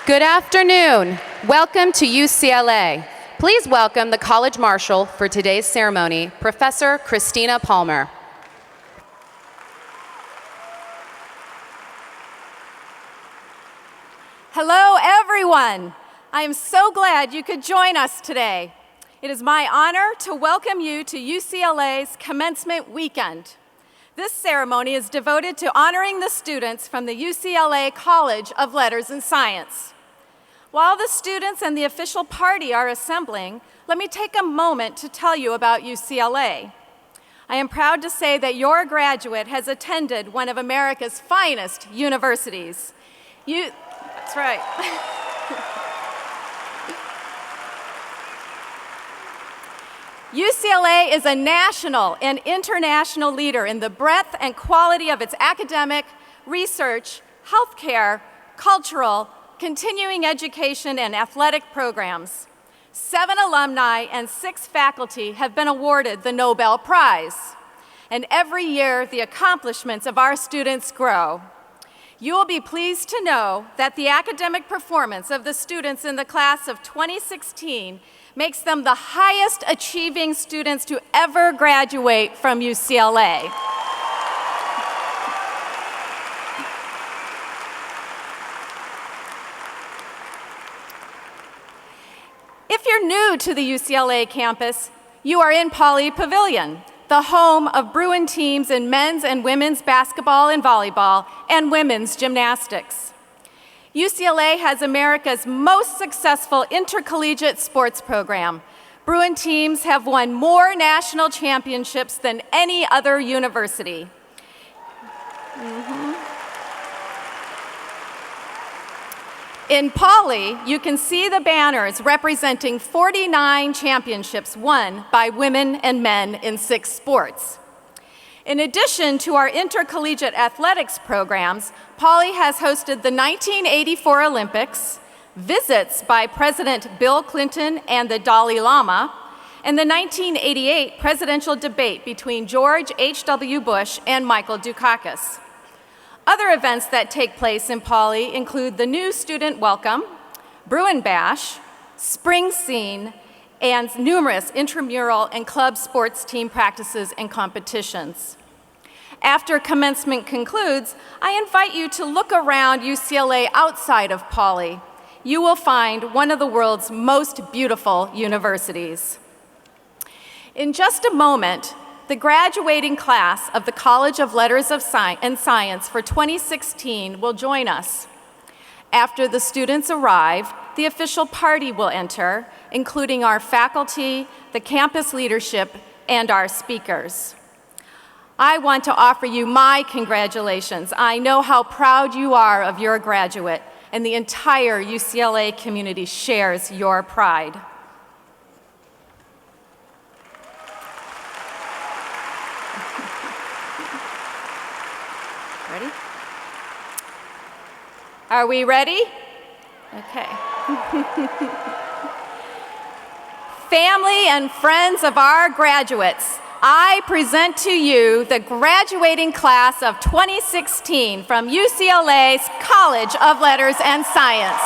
Good afternoon. Welcome to UCLA. Please welcome the College Marshal for today's ceremony, Professor Christina Palmer. Hello, everyone. I am so glad you could join us today. It is my honor to welcome you to UCLA's Commencement Weekend. This ceremony is devoted to honoring the students from the UCLA College of Letters and Science. While the students and the official party are assembling, let me take a moment to tell you about UCLA. I am proud to say that your graduate has attended one of America's finest universities. That's right. UCLA is a national and international leader in the breadth and quality of its academic, research, healthcare, cultural, continuing education, and athletic programs. 7 alumni and 6 faculty have been awarded the Nobel Prize. And every year, the accomplishments of our students grow. You will be pleased to know that the academic performance of the students in the class of 2016 makes them the highest achieving students to ever graduate from UCLA. If you're new to the UCLA campus, you are in Pauley Pavilion, the home of Bruin teams in men's and women's basketball and volleyball, and women's gymnastics. UCLA has America's most successful intercollegiate sports program. Bruin teams have won more national championships than any other university. In Pauley, you can see the banners representing 49 championships won by women and men in 6 sports. In addition to our intercollegiate athletics programs, Pauley has hosted the 1984 Olympics, visits by President Bill Clinton and the Dalai Lama, and the 1988 presidential debate between George H.W. Bush and Michael Dukakis. Other events that take place in Pauley include the new student welcome, Bruin Bash, Spring Scene, and numerous intramural and club sports team practices and competitions. After commencement concludes, I invite you to look around UCLA outside of Pauley. You will find one of the world's most beautiful universities. In just a moment, the graduating class of the College of Letters and Science for 2016 will join us. After the students arrive, the official party will enter, including our faculty, the campus leadership, and our speakers. I want to offer you my congratulations. I know how proud you are of your graduate, and the entire UCLA community shares your pride. Ready? Are we ready? Okay. Family and friends of our graduates, I present to you the graduating class of 2016 from UCLA's College of Letters and Science.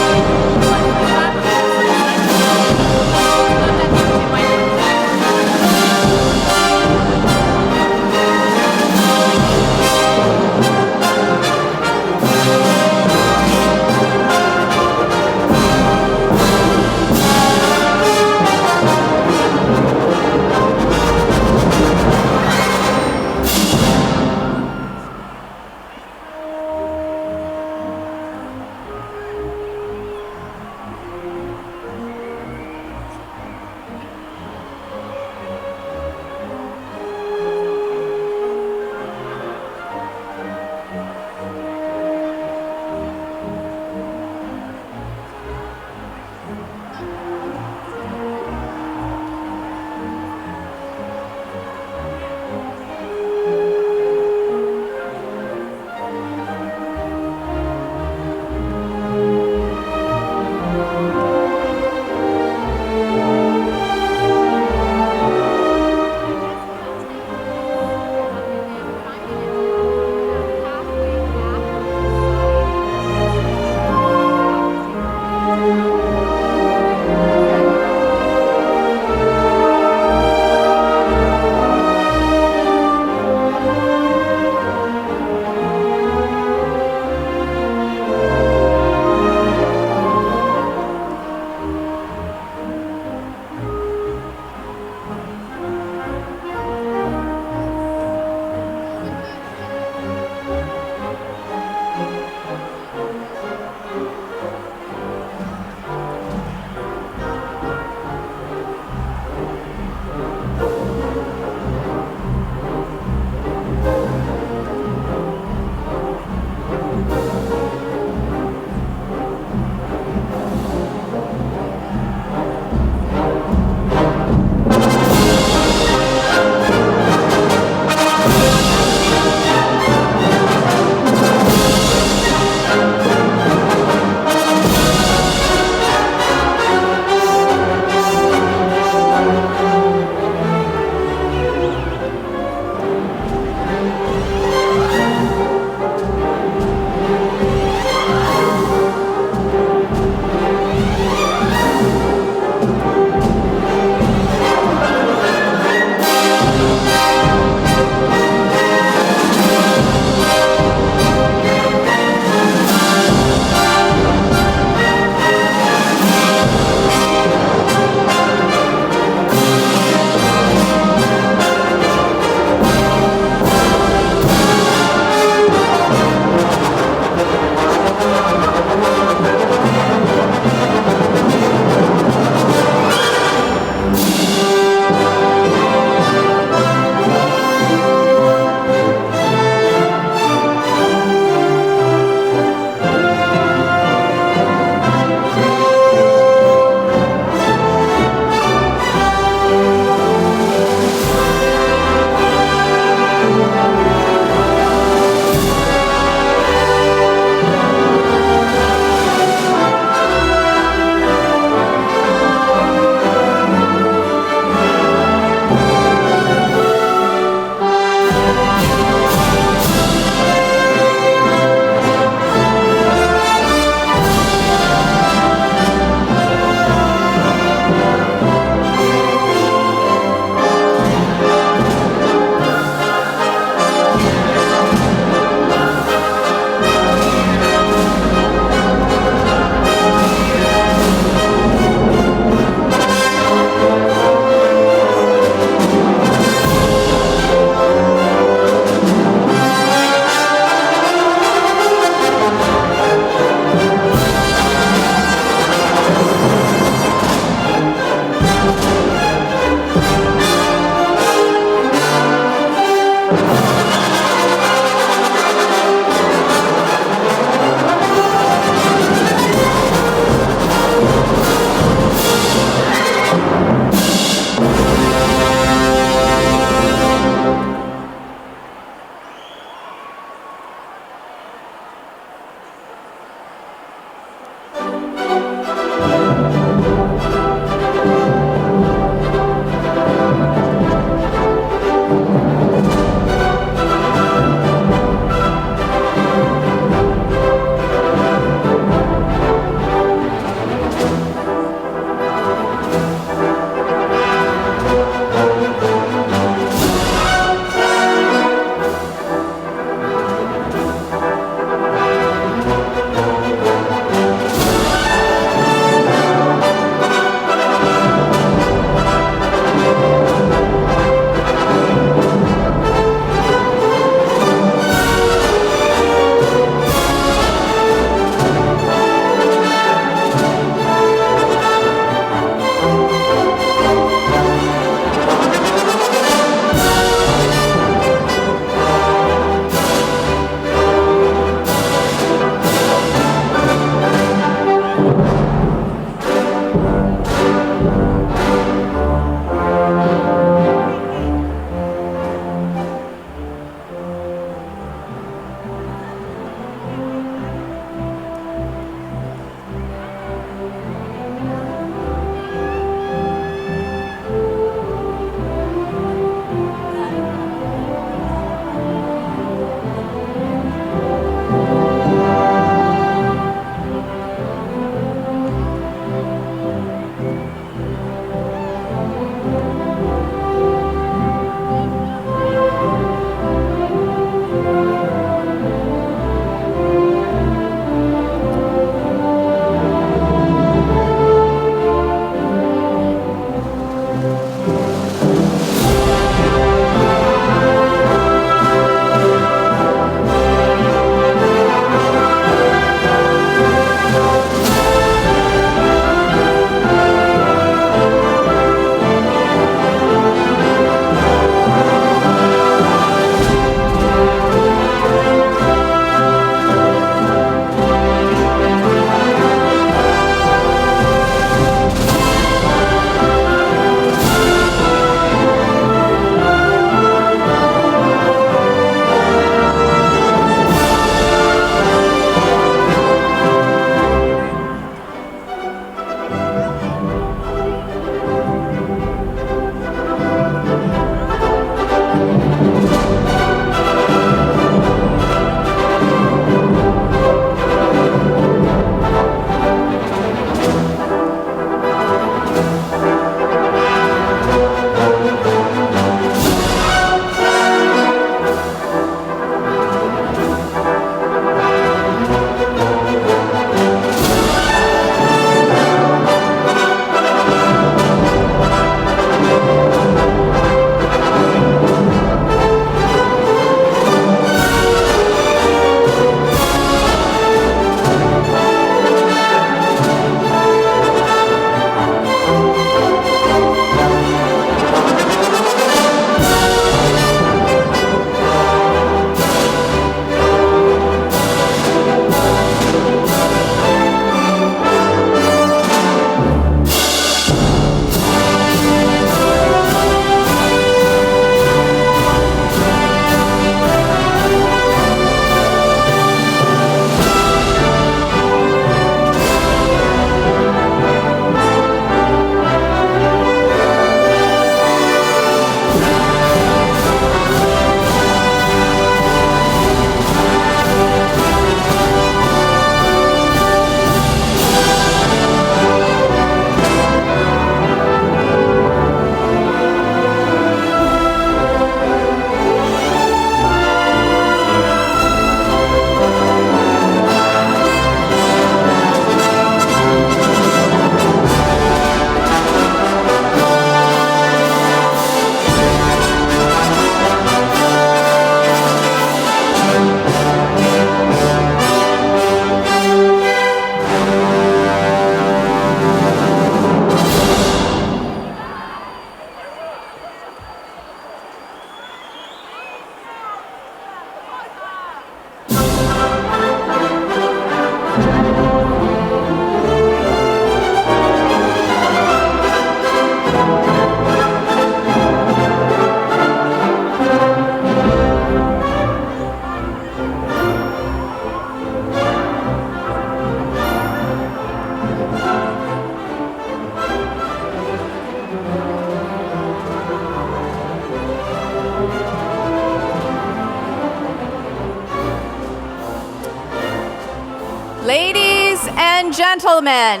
Ladies and gentlemen,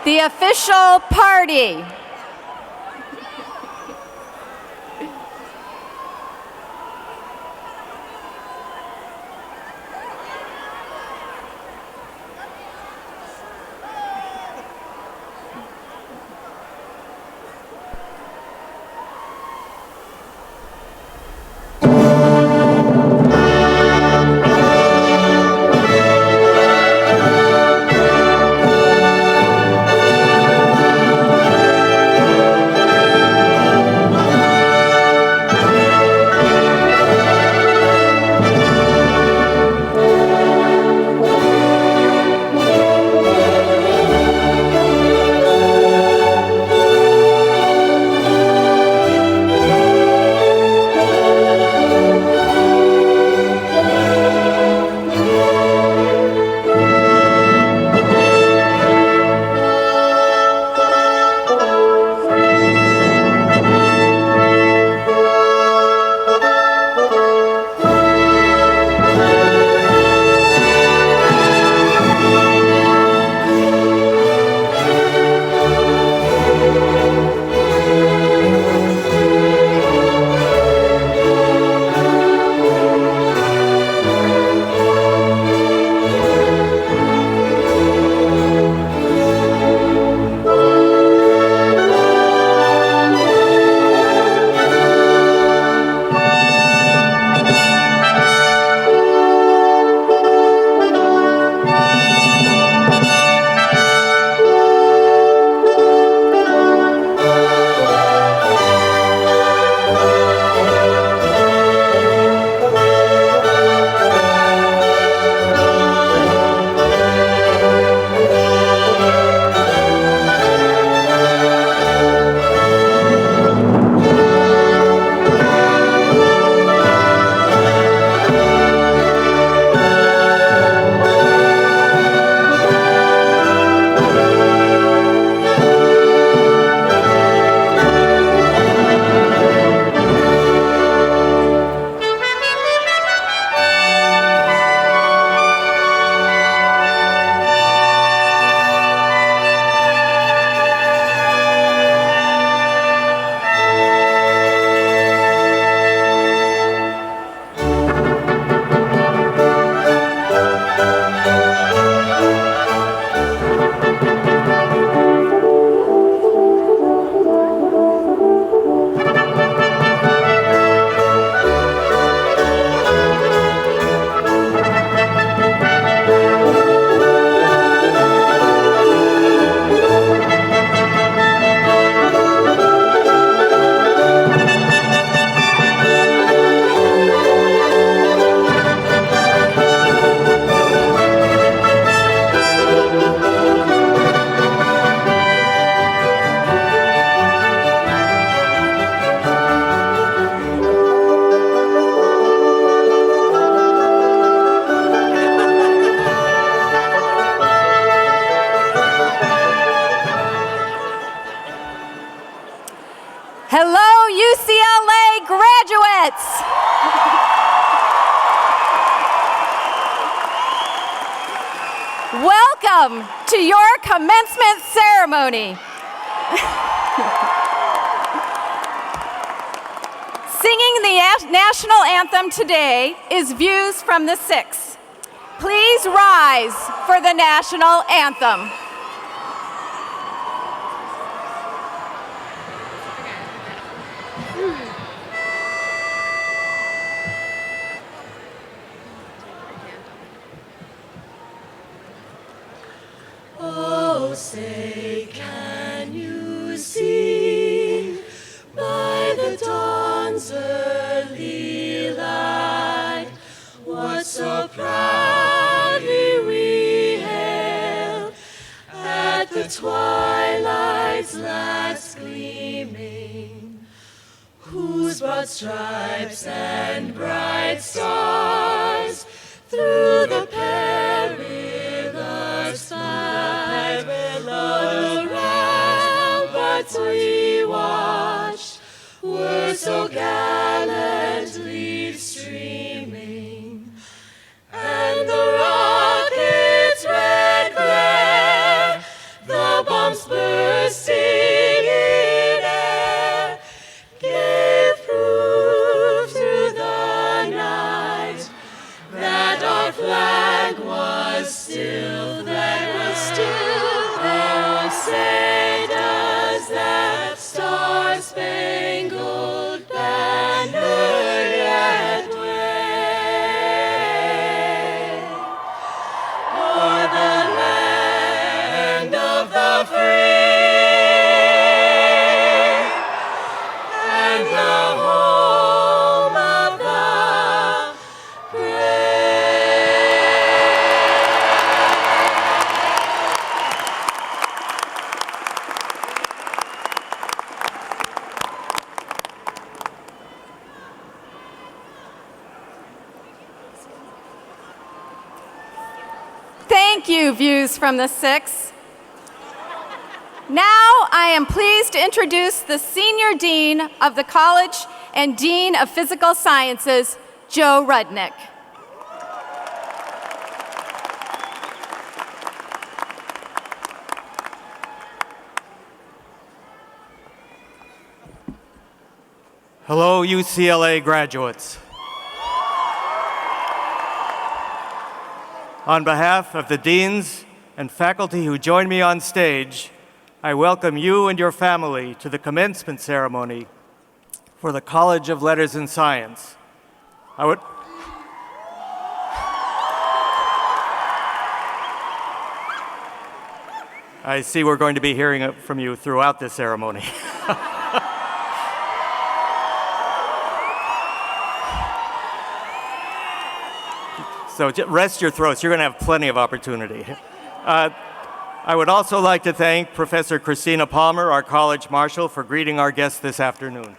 the official party. Welcome to your commencement ceremony. Singing the National Anthem today is Views from the Six. Please rise for the National Anthem. Oh, say, can you see by the dawn's early light what so proudly we hailed at the twilight's last gleaming, whose broad stripes and bright stars through the perilous fight the ramparts we watched were so gallantly streaming, and the rocket's red glare, the bombs bursting in air, gave proof through the night that our flag was still there. Oh, say does that star-spangled banner yet wave o'er the land of the free and the home of the Thank you, Views from the Six. Now I am pleased to introduce the Senior Dean of the College and Dean of Physical Sciences, Joe Rudnick. Hello, UCLA graduates. On behalf of the deans and faculty who join me on stage, I welcome you and your family to the commencement ceremony for the College of Letters and Science. I see we're going to be hearing it from you throughout this ceremony. So rest your throats. You're going to have plenty of opportunity. I would also like to thank Professor Christina Palmer, our college marshal, for greeting our guests this afternoon.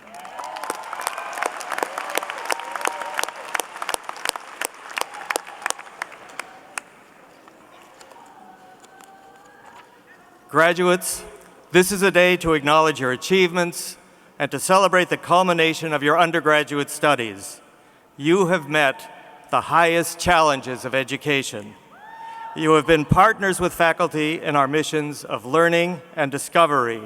Graduates, this is a day to acknowledge your achievements and to celebrate the culmination of your undergraduate studies. You have met the highest challenges of education. You have been partners with faculty in our missions of learning and discovery.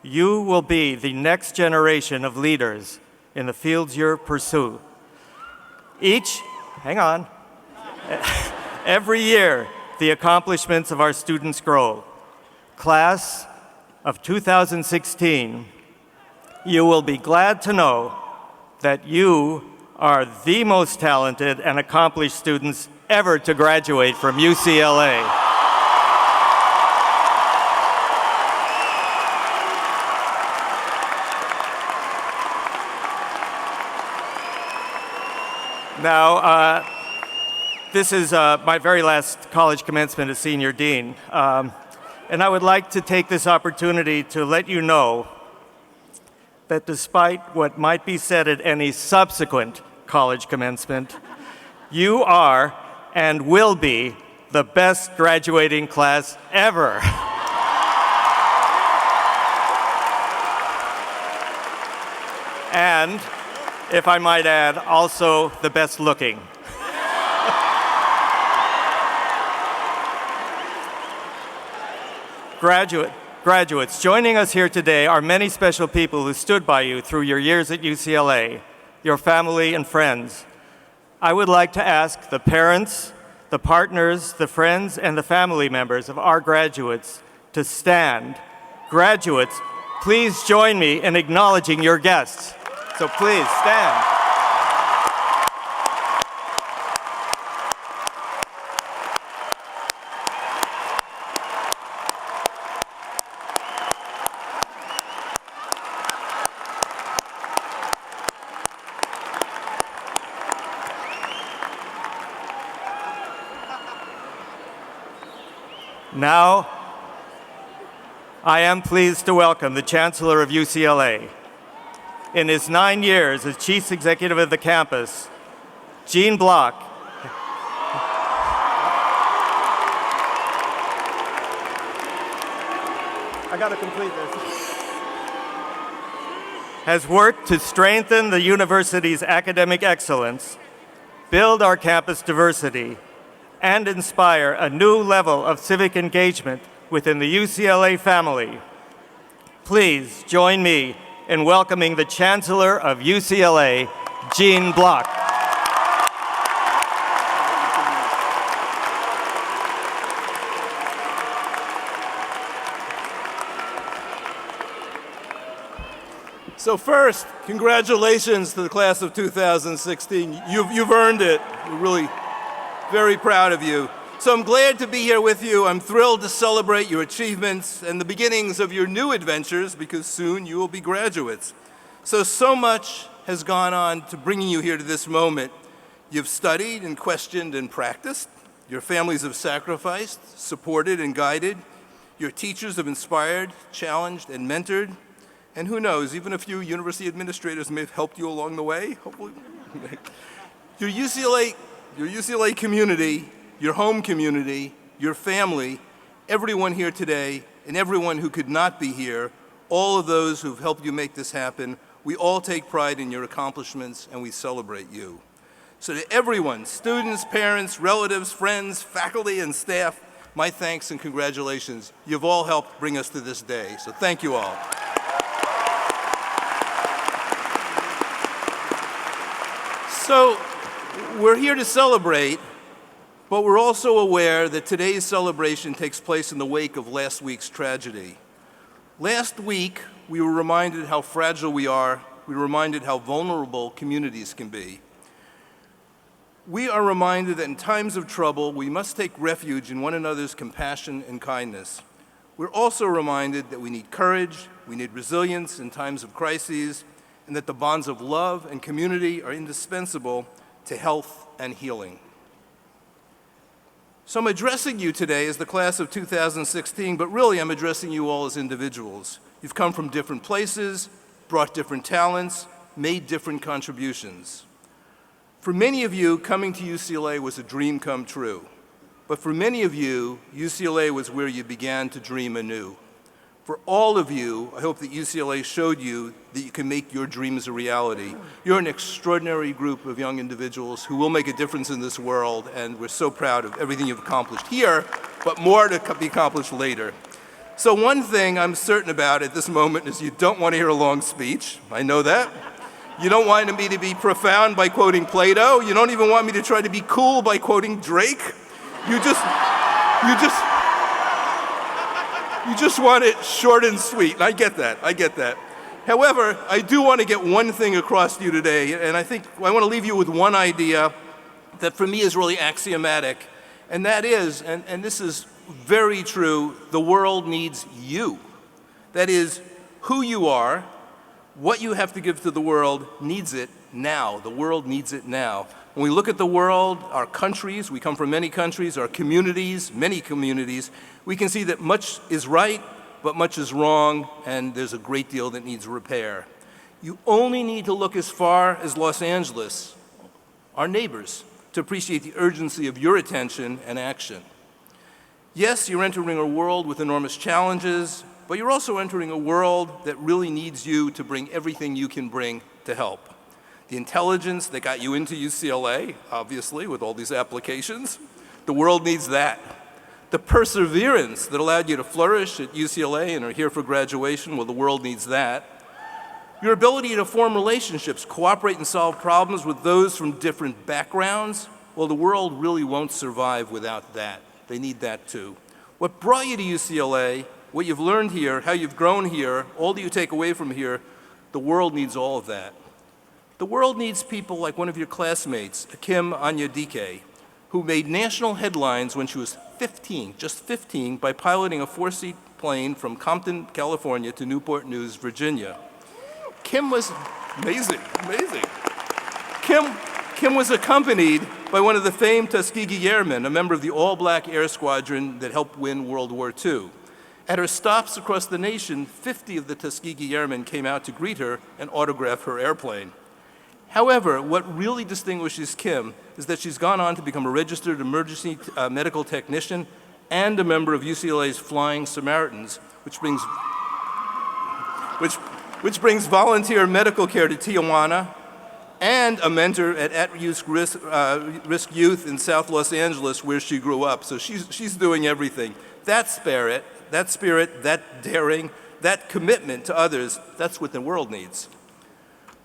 You will be the next generation of leaders in the fields you pursue. Every year, the accomplishments of our students grow. Class of 2016, you will be glad to know that you are the most talented and accomplished students ever to graduate from UCLA. Now, this is my very last college commencement as senior dean, and I would like to take this opportunity to let you know that despite what might be said at any subsequent college commencement, you are and will be the best graduating class ever. And, if I might add, also the best looking. Graduates, joining us here today are many special people who stood by you through your years at UCLA, your family and friends. I would like to ask the parents, the partners, the friends, and the family members of our graduates to stand. Graduates, please join me in acknowledging your guests. So please stand. Now, I am pleased to welcome the Chancellor of UCLA. In his 9 years as Chief Executive of the campus, Gene Block has worked to strengthen the university's academic excellence, build our campus diversity, and inspire a new level of civic engagement within the UCLA family. Please join me in welcoming the Chancellor of UCLA, Gene Block. So first, congratulations to the class of 2016. You've earned it. We're really very proud of you. So I'm glad to be here with you. I'm thrilled to celebrate your achievements and the beginnings of your new adventures, because soon you will be graduates. So much has gone on to bringing you here to this moment. You've studied and questioned and practiced. Your families have sacrificed, supported, and guided. Your teachers have inspired, challenged, and mentored. And who knows, even a few university administrators may have helped you along the way, hopefully. Your UCLA community, your home community, your family, everyone here today, and everyone who could not be here, all of those who've helped you make this happen, we all take pride in your accomplishments and we celebrate you. So to everyone, students, parents, relatives, friends, faculty, and staff, my thanks and congratulations. You've all helped bring us to this day, so thank you all. So, we're here to celebrate, but we're also aware that today's celebration takes place in the wake of last week's tragedy. Last week, we were reminded how fragile we are. We were reminded how vulnerable communities can be. We are reminded that in times of trouble, we must take refuge in one another's compassion and kindness. We're also reminded that we need courage, we need resilience in times of crises, and that the bonds of love and community are indispensable to health and healing. So I'm addressing you today as the class of 2016, but really I'm addressing you all as individuals. You've come from different places, brought different talents, made different contributions. For many of you, coming to UCLA was a dream come true. But for many of you, UCLA was where you began to dream anew. For all of you, I hope that UCLA showed you that you can make your dreams a reality. You're an extraordinary group of young individuals who will make a difference in this world, and we're so proud of everything you've accomplished here, but more to be accomplished later. So one thing I'm certain about at this moment is you don't want to hear a long speech. I know that. You don't want me to be profound by quoting Plato. You don't even want me to try to be cool by quoting Drake. You just want it short and sweet, and I get that. However, I do want to get one thing across to you today, and I think I want to leave you with one idea that for me is really axiomatic, and that is, and this is very true, the world needs you. That is, who you are, what you have to give to the world needs it now. The world needs it now. When we look at the world, our countries, we come from many countries, our communities, many communities, we can see that much is right, but much is wrong, and there's a great deal that needs repair. You only need to look as far as Los Angeles, our neighbors, to appreciate the urgency of your attention and action. Yes, you're entering a world with enormous challenges, but you're also entering a world that really needs you to bring everything you can bring to help. The intelligence that got you into UCLA, obviously, with all these applications, the world needs that. the perseverance that allowed you to flourish at UCLA and are here for graduation, well, the world needs that. Your ability to form relationships, cooperate and solve problems with those from different backgrounds, well, the world really won't survive without that. They need that too. What brought you to UCLA, what you've learned here, how you've grown here, all that you take away from here, the world needs all of that. The world needs people like one of your classmates, Kim Anyadike, who made national headlines when she was 15, just 15, by piloting a 4-seat plane from Compton, California to Newport News, Virginia. Kim was amazing. Kim was accompanied by one of the famed Tuskegee Airmen, a member of the all-black air squadron that helped win World War II. At her stops across the nation, 50 of the Tuskegee Airmen came out to greet her and autograph her airplane. However, what really distinguishes Kim is that she's gone on to become a registered emergency medical technician and a member of UCLA's Flying Samaritans, which brings volunteer medical care to Tijuana, and a mentor at-risk youth in South Los Angeles, where she grew up. So she's doing everything. That spirit, that daring, that commitment to others, that's what the world needs.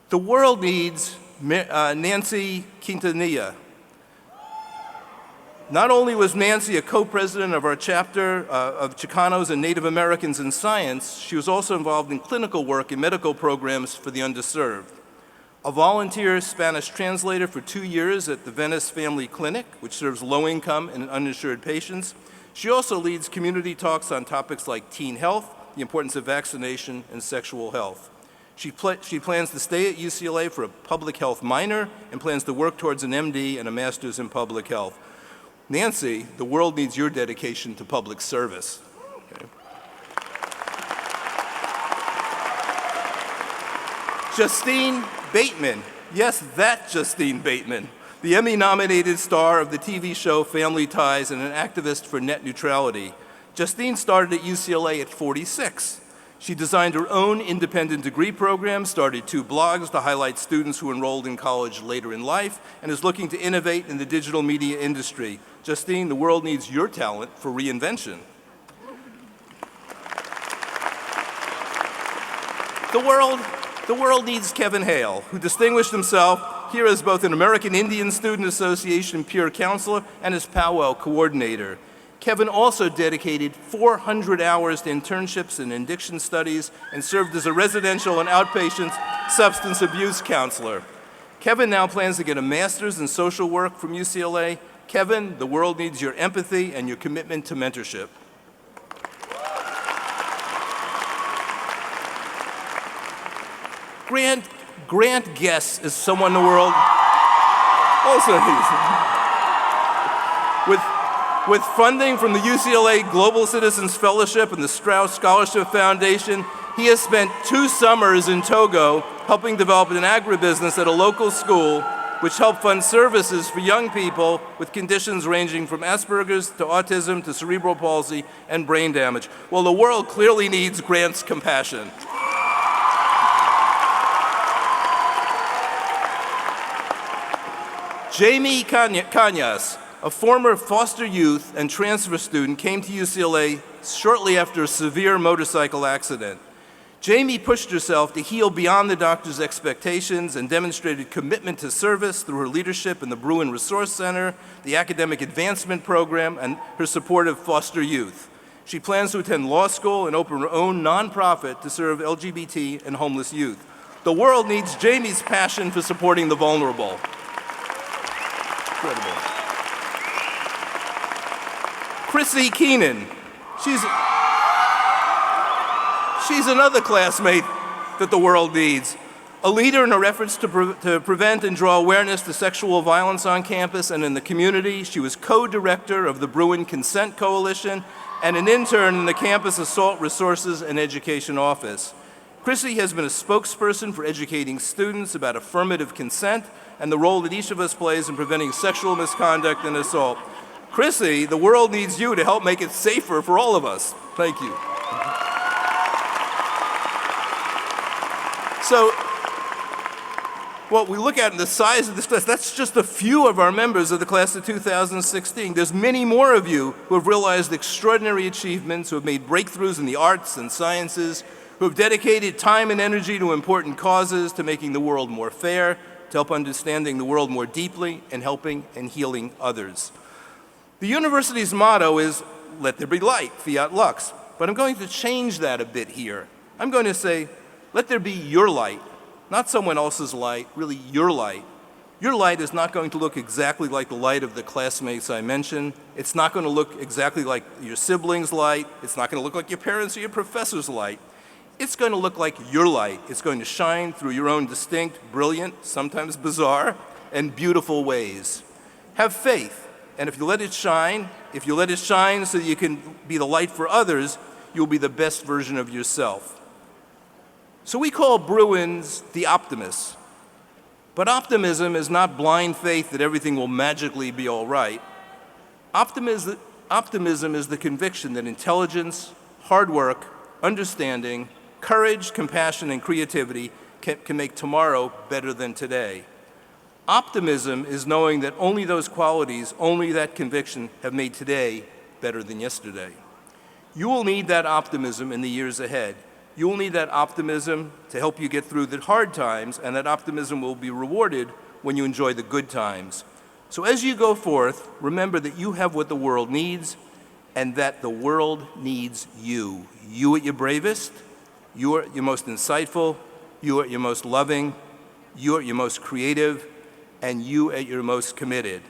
The world needs Nancy Quintanilla. Not only was Nancy a co-president of our chapter of Chicanos and Native Americans in science, she was also involved in clinical work and medical programs for the underserved. A volunteer Spanish translator for 2 years at the Venice Family Clinic, which serves low-income and uninsured patients. She also leads community talks on topics like teen health, the importance of vaccination, and sexual health. She plans to stay at UCLA for a public health minor and plans to work towards an MD and a master's in public health. Nancy, the world needs your dedication to public service. Okay. Justine Bateman, yes, that Justine Bateman, the Emmy-nominated star of the TV show Family Ties and an activist for net neutrality. Justine started at UCLA at 46. She designed her own independent degree program, started 2 blogs to highlight students who enrolled in college later in life, and is looking to innovate in the digital media industry. Justine, the world needs your talent for reinvention. The world needs Kevin Hale, who distinguished himself here as both an American Indian Student Association peer counselor and as powwow coordinator. Kevin also dedicated 400 hours to internships in addiction studies and served as a residential and outpatient substance abuse counselor. Kevin now plans to get a master's in social work from UCLA. Kevin, the world needs your empathy and your commitment to mentorship. Grant Guess is someone the world also needs. With funding from the UCLA Global Citizens Fellowship and the Strauss Scholarship Foundation, he has spent 2 summers in Togo helping develop an agribusiness at a local school which helped fund services for young people with conditions ranging from Asperger's to autism to cerebral palsy and brain damage. Well, the world clearly needs Grant's compassion. Jamie Cañas, a former foster youth and transfer student, came to UCLA shortly after a severe motorcycle accident. Jamie pushed herself to heal beyond the doctor's expectations and demonstrated commitment to service through her leadership in the Bruin Resource Center, the Academic Advancement Program, and her support of foster youth. She plans to attend law school and open her own nonprofit to serve LGBT and homeless youth. The world needs Jamie's passion for supporting the vulnerable. Incredible. Chrissy Keenan. She's another classmate that the world needs. A leader in her efforts to prevent and draw awareness to sexual violence on campus and in the community. She was co-director of the Bruin Consent Coalition and an intern in the Campus Assault Resources and Education Office. Chrissy has been a spokesperson for educating students about affirmative consent and the role that each of us plays in preventing sexual misconduct and assault. Chrissy, the world needs you to help make it safer for all of us. Thank you. Well, we look at the size of this class, that's just a few of our members of the class of 2016. There's many more of you who have realized extraordinary achievements, who have made breakthroughs in the arts and sciences, who have dedicated time and energy to important causes, to making the world more fair, to help understanding the world more deeply, and helping and healing others. The university's motto is, "Let there be light, fiat lux." But I'm going to change that a bit here. I'm going to say, let there be your light, not someone else's light, really your light. Your light is not going to look exactly like the light of the classmates I mentioned. It's not going to look exactly like your siblings' light. It's not going to look like your parents' or your professor's light. It's going to look like your light. It's going to shine through your own distinct, brilliant, sometimes bizarre, and beautiful ways. Have faith, and if you let it shine so you can be the light for others, you'll be the best version of yourself. So we call Bruins the optimists. But optimism is not blind faith that everything will magically be all right. Optimism is the conviction that intelligence, hard work, understanding, courage, compassion, and creativity can make tomorrow better than today. Optimism is knowing that only those qualities, only that conviction have made today better than yesterday. You will need that optimism in the years ahead. You will need that optimism to help you get through the hard times, and that optimism will be rewarded when you enjoy the good times. So as you go forth, remember that you have what the world needs, and that the world needs you. You at your bravest, you at your most insightful, you at your most loving, you at your most creative, and you at your most committed.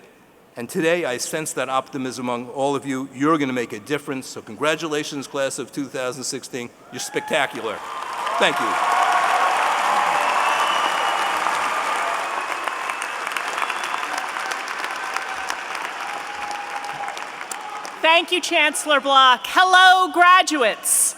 And today, I sense that optimism among all of you. You're going to make a difference. So congratulations, class of 2016. You're spectacular. Thank you. Thank you, Chancellor Block. Hello, graduates.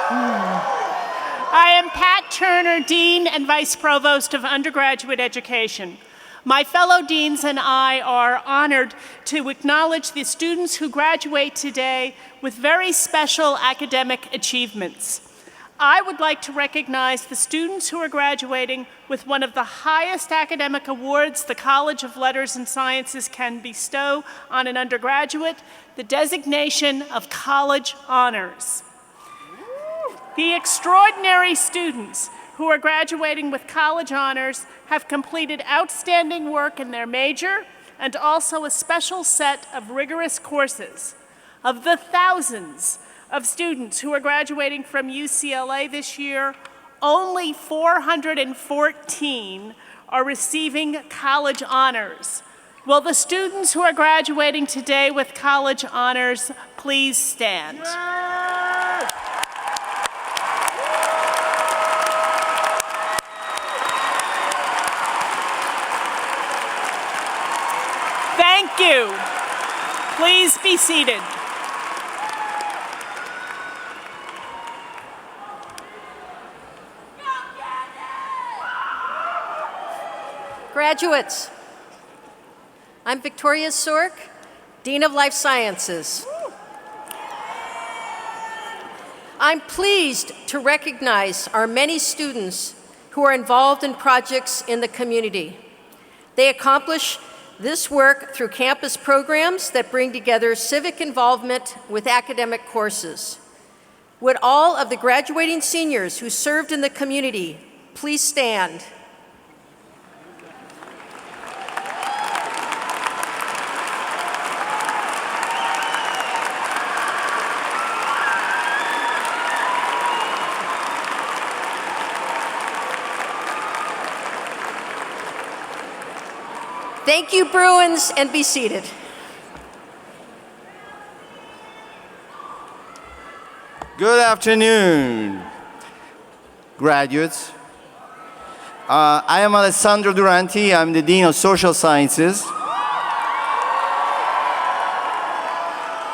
I am Pat Turner, Dean and Vice Provost of Undergraduate Education. My fellow deans and I are honored to acknowledge the students who graduate today with very special academic achievements. I would like to recognize the students who are graduating with one of the highest academic awards the College of Letters and Sciences can bestow on an undergraduate, the designation of College Honors. The extraordinary students who are graduating with college honors have completed outstanding work in their major and also a special set of rigorous courses. Of the thousands of students who are graduating from UCLA this year, only 414 are receiving college honors. Will the students who are graduating today with college honors please stand? Thank you. Please be seated. Graduates, I'm Victoria Sork, Dean of Life Sciences. I'm pleased to recognize our many students who are involved in projects in the community. They accomplish this work through campus programs that bring together civic involvement with academic courses. Would all of the graduating seniors who served in the community please stand? Thank you, Bruins, and be seated. Good afternoon, graduates. I am Alessandro Duranti. I'm the Dean of Social Sciences.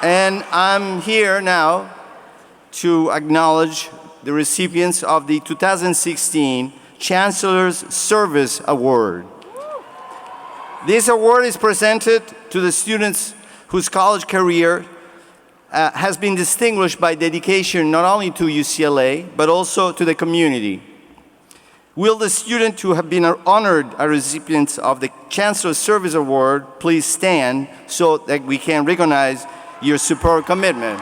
And I'm here now to acknowledge the recipients of the 2016 Chancellor's Service Award. This award is presented to the students whose college career has been distinguished by dedication not only to UCLA, but also to the community. Will the student who have been honored as recipients of the Chancellor Service Award please stand so that we can recognize your superb commitment?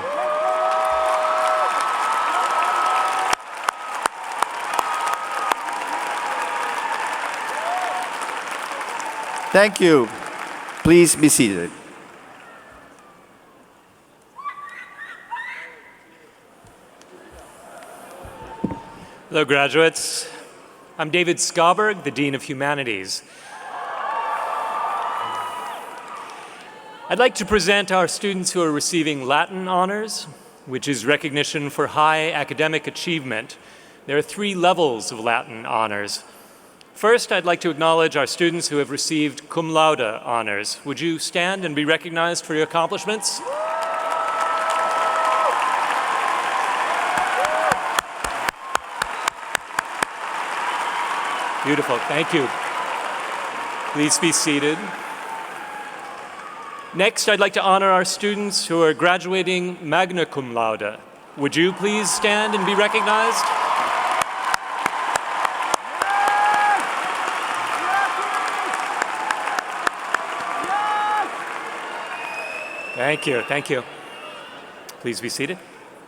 Thank you. Please be seated. Hello, graduates. I'm David Skauberg, the Dean of Humanities. I'd like to present our students who are receiving Latin honors, which is recognition for high academic achievement. There are 3 levels of Latin honors. First, I'd like to acknowledge our students who have received cum laude honors. Would you stand and be recognized for your accomplishments? Beautiful, thank you. Please be seated. Next, I'd like to honor our students who are graduating magna cum laude. Would you please stand and be recognized? Thank you, thank you. Please be seated.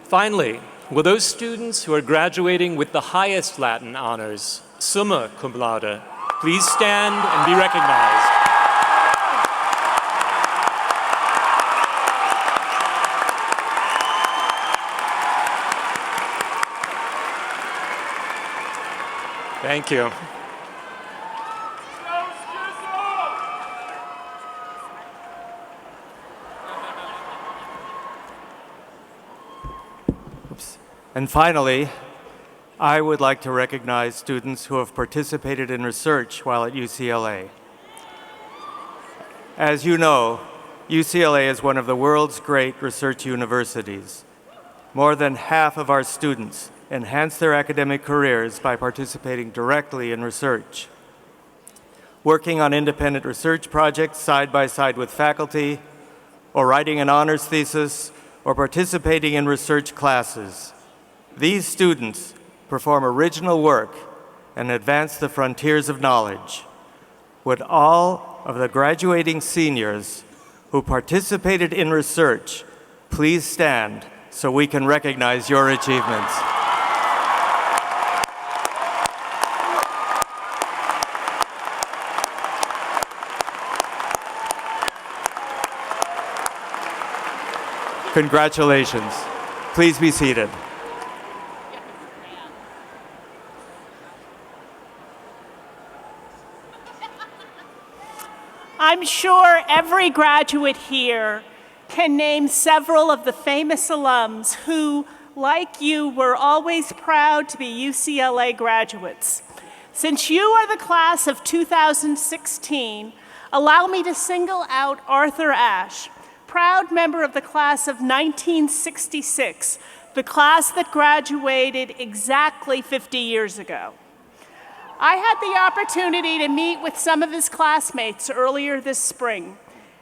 Finally, will those students who are graduating with the highest Latin honors, summa cum laude, please stand and be recognized. Thank you. And finally, I would like to recognize students who have participated in research while at UCLA. As you know, UCLA is one of the world's great research universities. More than half of our students enhance their academic careers by participating directly in research. Working on independent research projects side by side with faculty, or writing an honors thesis, or participating in research classes. These students perform original work and advance the frontiers of knowledge. Would all of the graduating seniors who participated in research please stand so we can recognize your achievements? Congratulations. Please be seated. I'm sure every graduate here can name several of the famous alums who, like you, were always proud to be UCLA graduates. Since you are the class of 2016, allow me to single out Arthur Ashe, proud member of the class of 1966, the class that graduated exactly 50 years ago. I had the opportunity to meet with some of his classmates earlier this spring,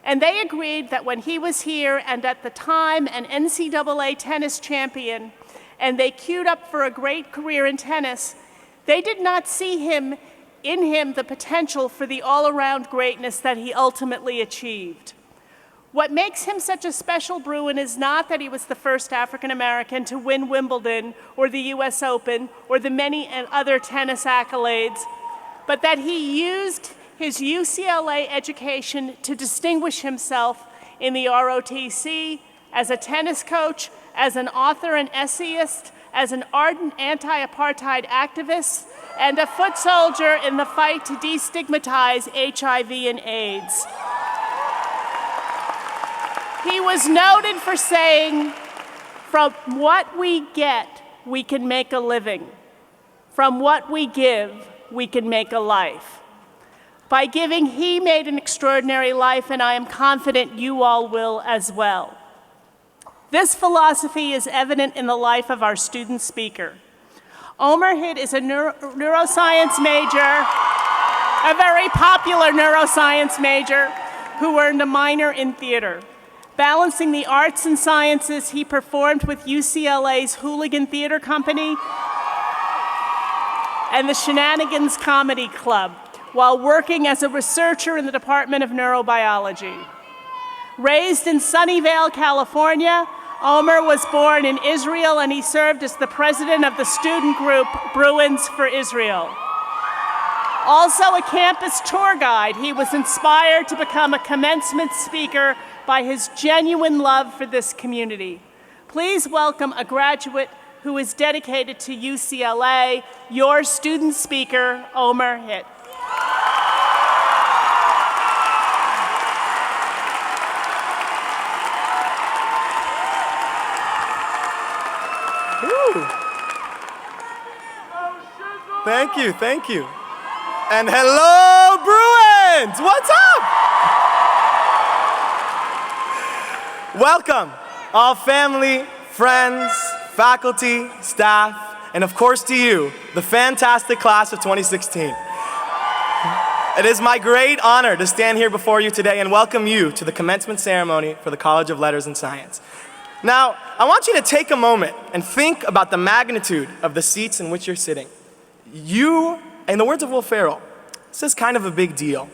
and they agreed that when he was here and at the time an NCAA tennis champion, and they queued up for a great career in tennis, they did not see in him the potential for the all-around greatness that he ultimately achieved. What makes him such a special Bruin is not that he was the first African American to win Wimbledon or the US Open or the many other tennis accolades, but that he used his UCLA education to distinguish himself in the ROTC, as a tennis coach, as an author and essayist, as an ardent anti-apartheid activist, and a foot soldier in the fight to destigmatize HIV and AIDS. He was noted for saying, "From what we get, we can make a living. From what we give, we can make a life." By giving, he made an extraordinary life, and I am confident you all will as well. This philosophy is evident in the life of our student speaker. Omer Hit is a neuroscience major, a very popular neuroscience major, who earned a minor in theater. Balancing the arts and sciences, he performed with UCLA's Hooligan Theater Company and the Shenanigans Comedy Club while working as a researcher in the Department of Neurobiology. Raised in Sunnyvale, California, Omer was born in Israel and he served as the president of the student group Bruins for Israel. Also a campus tour guide, he was inspired to become a commencement speaker by his genuine love for this community. Please welcome a graduate who is dedicated to UCLA, your student speaker, Omer Hit. Thank you, thank you. And hello, Bruins! What's up? Welcome, all family, friends, faculty, staff, and of course to you, the fantastic class of 2016. It is my great honor to stand here before you today and welcome you to the commencement ceremony for the College of Letters and Science. Now, I want you to take a moment and think about the magnitude of the seats in which you're sitting. You, in the words of Will Ferrell, this is kind of a big deal.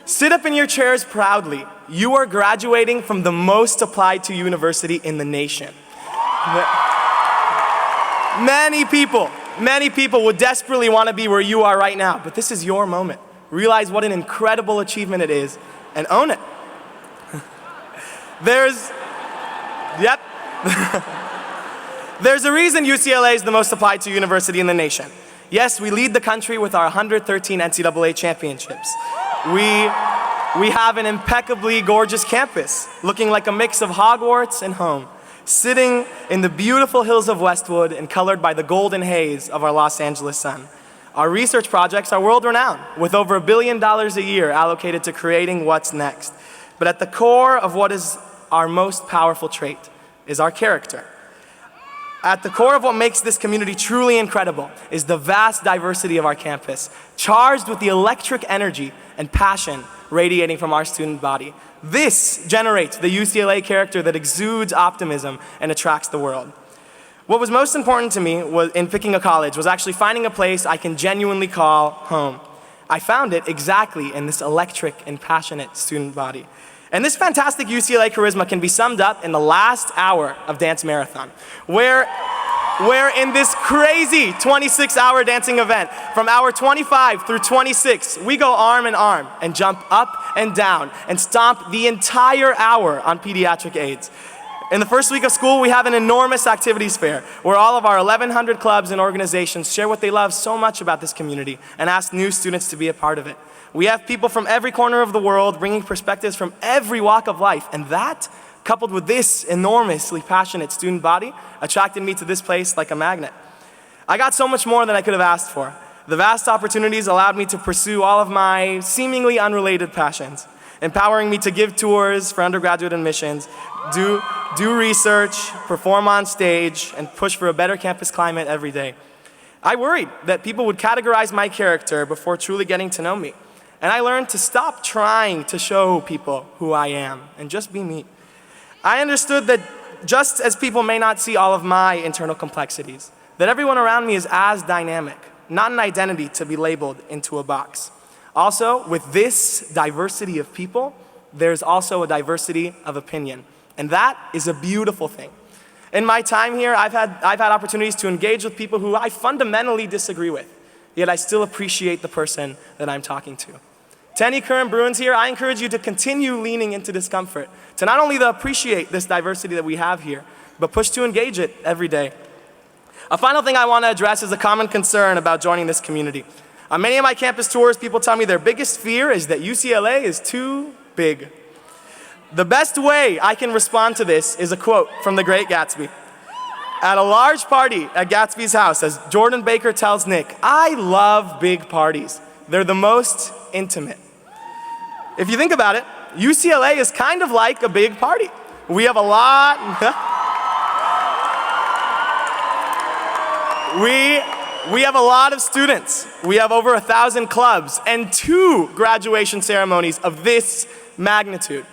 Sit up in your chairs proudly. You are graduating from the most applied to university in the nation. Many people would desperately want to be where you are right now, but this is your moment. Realize what an incredible achievement it is and own it. There's a reason UCLA is the most applied to university in the nation. Yes, we lead the country with our 113 NCAA championships. We have an impeccably gorgeous campus, looking like a mix of Hogwarts and home, sitting in the beautiful hills of Westwood and colored by the golden haze of our Los Angeles sun. Our research projects are world-renowned, with over $1 billion a year allocated to creating what's next. But at the core of what is our most powerful trait is our character. At the core of what makes this community truly incredible is the vast diversity of our campus, charged with the electric energy and passion radiating from our student body. This generates the UCLA character that exudes optimism and attracts the world. What was most important to me in picking a college was actually finding a place I can genuinely call home. I found it exactly in this electric and passionate student body. And this fantastic UCLA charisma can be summed up in the last hour of Dance Marathon, where in this crazy 26-hour dancing event, from hour 25 through 26, we go arm in arm and jump up and down and stomp the entire hour on pediatric AIDS. In the first week of school, we have an enormous activities fair where all of our 1,100 clubs and organizations share what they love so much about this community and ask new students to be a part of it. We have people from every corner of the world bringing perspectives from every walk of life, and that, coupled with this enormously passionate student body, attracted me to this place like a magnet. I got so much more than I could have asked for. The vast opportunities allowed me to pursue all of my seemingly unrelated passions, empowering me to give tours for undergraduate admissions, do research, perform on stage, and push for a better campus climate every day. I worried that people would categorize my character before truly getting to know me. And I learned to stop trying to show people who I am and just be me. I understood that just as people may not see all of my internal complexities, that everyone around me is as dynamic, not an identity to be labeled into a box. Also, with this diversity of people, there's also a diversity of opinion. And that is a beautiful thing. In my time here, I've had opportunities to engage with people who I fundamentally disagree with, yet I still appreciate the person that I'm talking to. To any current Bruins here, I encourage you to continue leaning into discomfort, to not only appreciate this diversity that we have here, but push to engage it every day. A final thing I want to address is a common concern about joining this community. On many of my campus tours, people tell me their biggest fear is that UCLA is too big. The best way I can respond to this is a quote from The Great Gatsby. At a large party at Gatsby's house, as Jordan Baker tells Nick, "I love big parties. They're the most intimate." If you think about it, UCLA is kind of like a big party. We have a lot. We have a lot of students. We have over 1,000 clubs and 2 graduation ceremonies of this magnitude.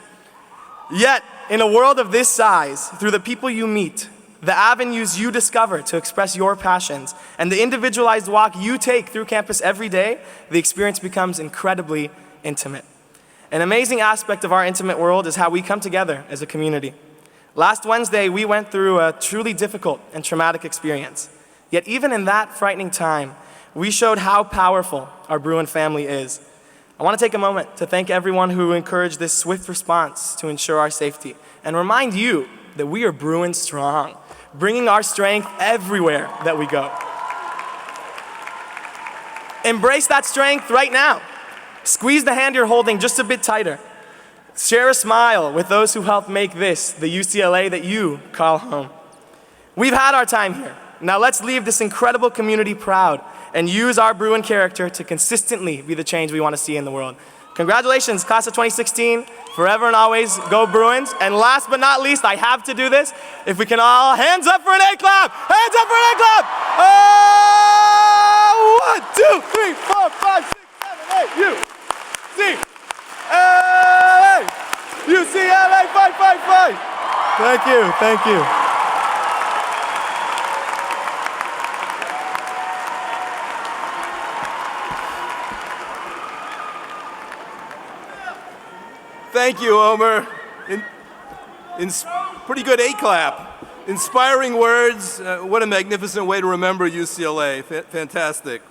Yet, in a world of this size, through the people you meet, the avenues you discover to express your passions, and the individualized walk you take through campus every day, the experience becomes incredibly intimate. An amazing aspect of our intimate world is how we come together as a community. Last Wednesday, we went through a truly difficult and traumatic experience. Yet even in that frightening time, we showed how powerful our Bruin family is. I want to take a moment to thank everyone who encouraged this swift response to ensure our safety, and remind you that we are Bruin strong, bringing our strength everywhere that we go. Embrace that strength right now. Squeeze the hand you're holding just a bit tighter. Share a smile with those who helped make this the UCLA that you call home. We've had our time here. Now let's leave this incredible community proud and use our Bruin character to consistently be the change we want to see in the world. Congratulations, class of 2016. Forever and always, go Bruins. And last but not least, I have to do this. If we can all, hands up for an A clap! Hands up for an A clap! Oh, 1, 2, 3, 4, 5, 6, 7, 8, UCLA! UCLA, fight, fight, fight! Thank you, thank you. Thank you, Omer. Pretty good A-clap. Inspiring words. What a magnificent way to remember UCLA. Fantastic.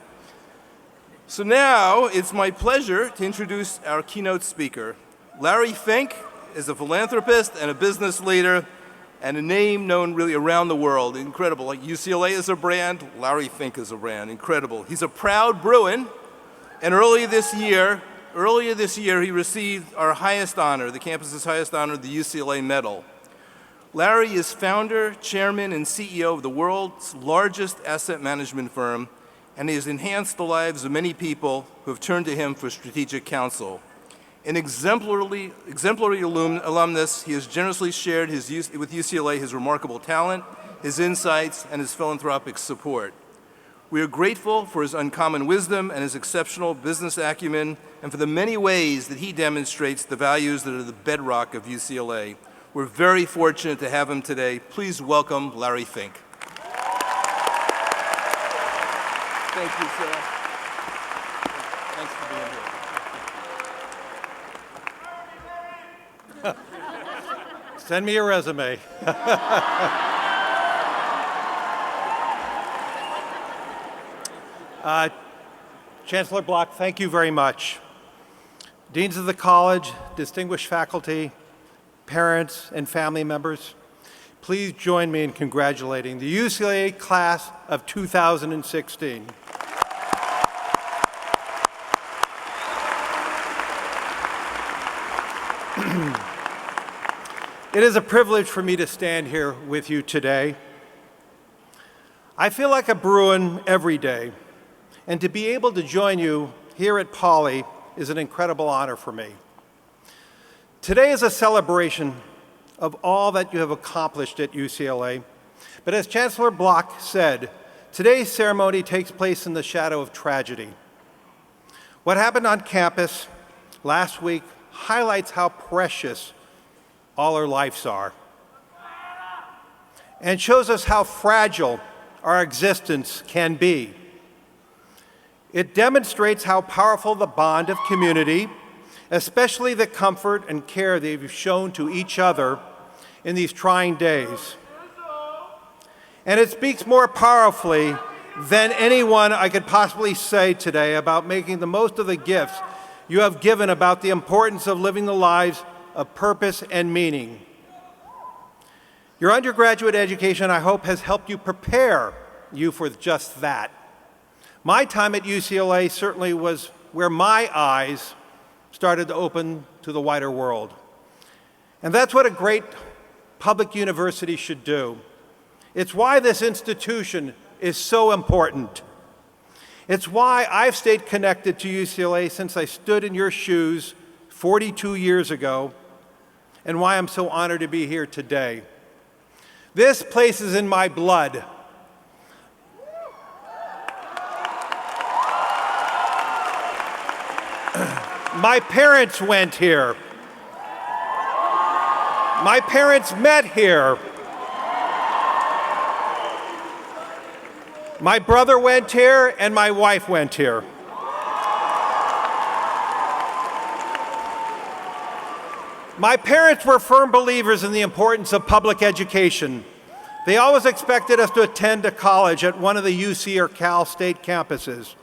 So now it's my pleasure to introduce our keynote speaker. Larry Fink is a philanthropist and a business leader and a name known really around the world. Incredible. Like UCLA is a brand, Larry Fink is a brand. Incredible. He's a proud Bruin, and earlier this year, he received our highest honor, the campus's highest honor, the UCLA Medal. Larry is founder, chairman, and CEO of the world's largest asset management firm, and he has enhanced the lives of many people who have turned to him for strategic counsel. An exemplary alumnus, he has generously shared with UCLA his remarkable talent, his insights, and his philanthropic support. We are grateful for his uncommon wisdom and his exceptional business acumen, and for the many ways that he demonstrates the values that are the bedrock of UCLA. We're very fortunate to have him today. Please welcome Larry Fink. Thank you, sir. Thanks for being here. Send me a resume. Chancellor Block, thank you very much. Deans of the college, distinguished faculty, parents, and family members, please join me in congratulating the UCLA class of 2016. It is a privilege for me to stand here with you today. I feel like a Bruin every day, and to be able to join you here at Poly is an incredible honor for me. Today is a celebration of all that you have accomplished at UCLA, but as Chancellor Block said, today's ceremony takes place in the shadow of tragedy. What happened on campus last week highlights how precious all our lives are, and shows us how fragile our existence can be. It demonstrates how powerful the bond of community, especially the comfort and care that you've shown to each other in these trying days. And it speaks more powerfully than anyone I could possibly say today about making the most of the gifts you have given about the importance of living the lives of purpose and meaning. Your undergraduate education, I hope, has helped you prepare you for just that. My time at UCLA certainly was where my eyes started to open to the wider world. And that's what a great public university should do. It's why this institution is so important. It's why I've stayed connected to UCLA since I stood in your shoes 42 years ago, and why I'm so honored to be here today. This place is in my blood. My parents went here. My parents met here. My brother went here, and my wife went here. My parents were firm believers in the importance of public education. They always expected us to attend a college at one of the UC or Cal State campuses.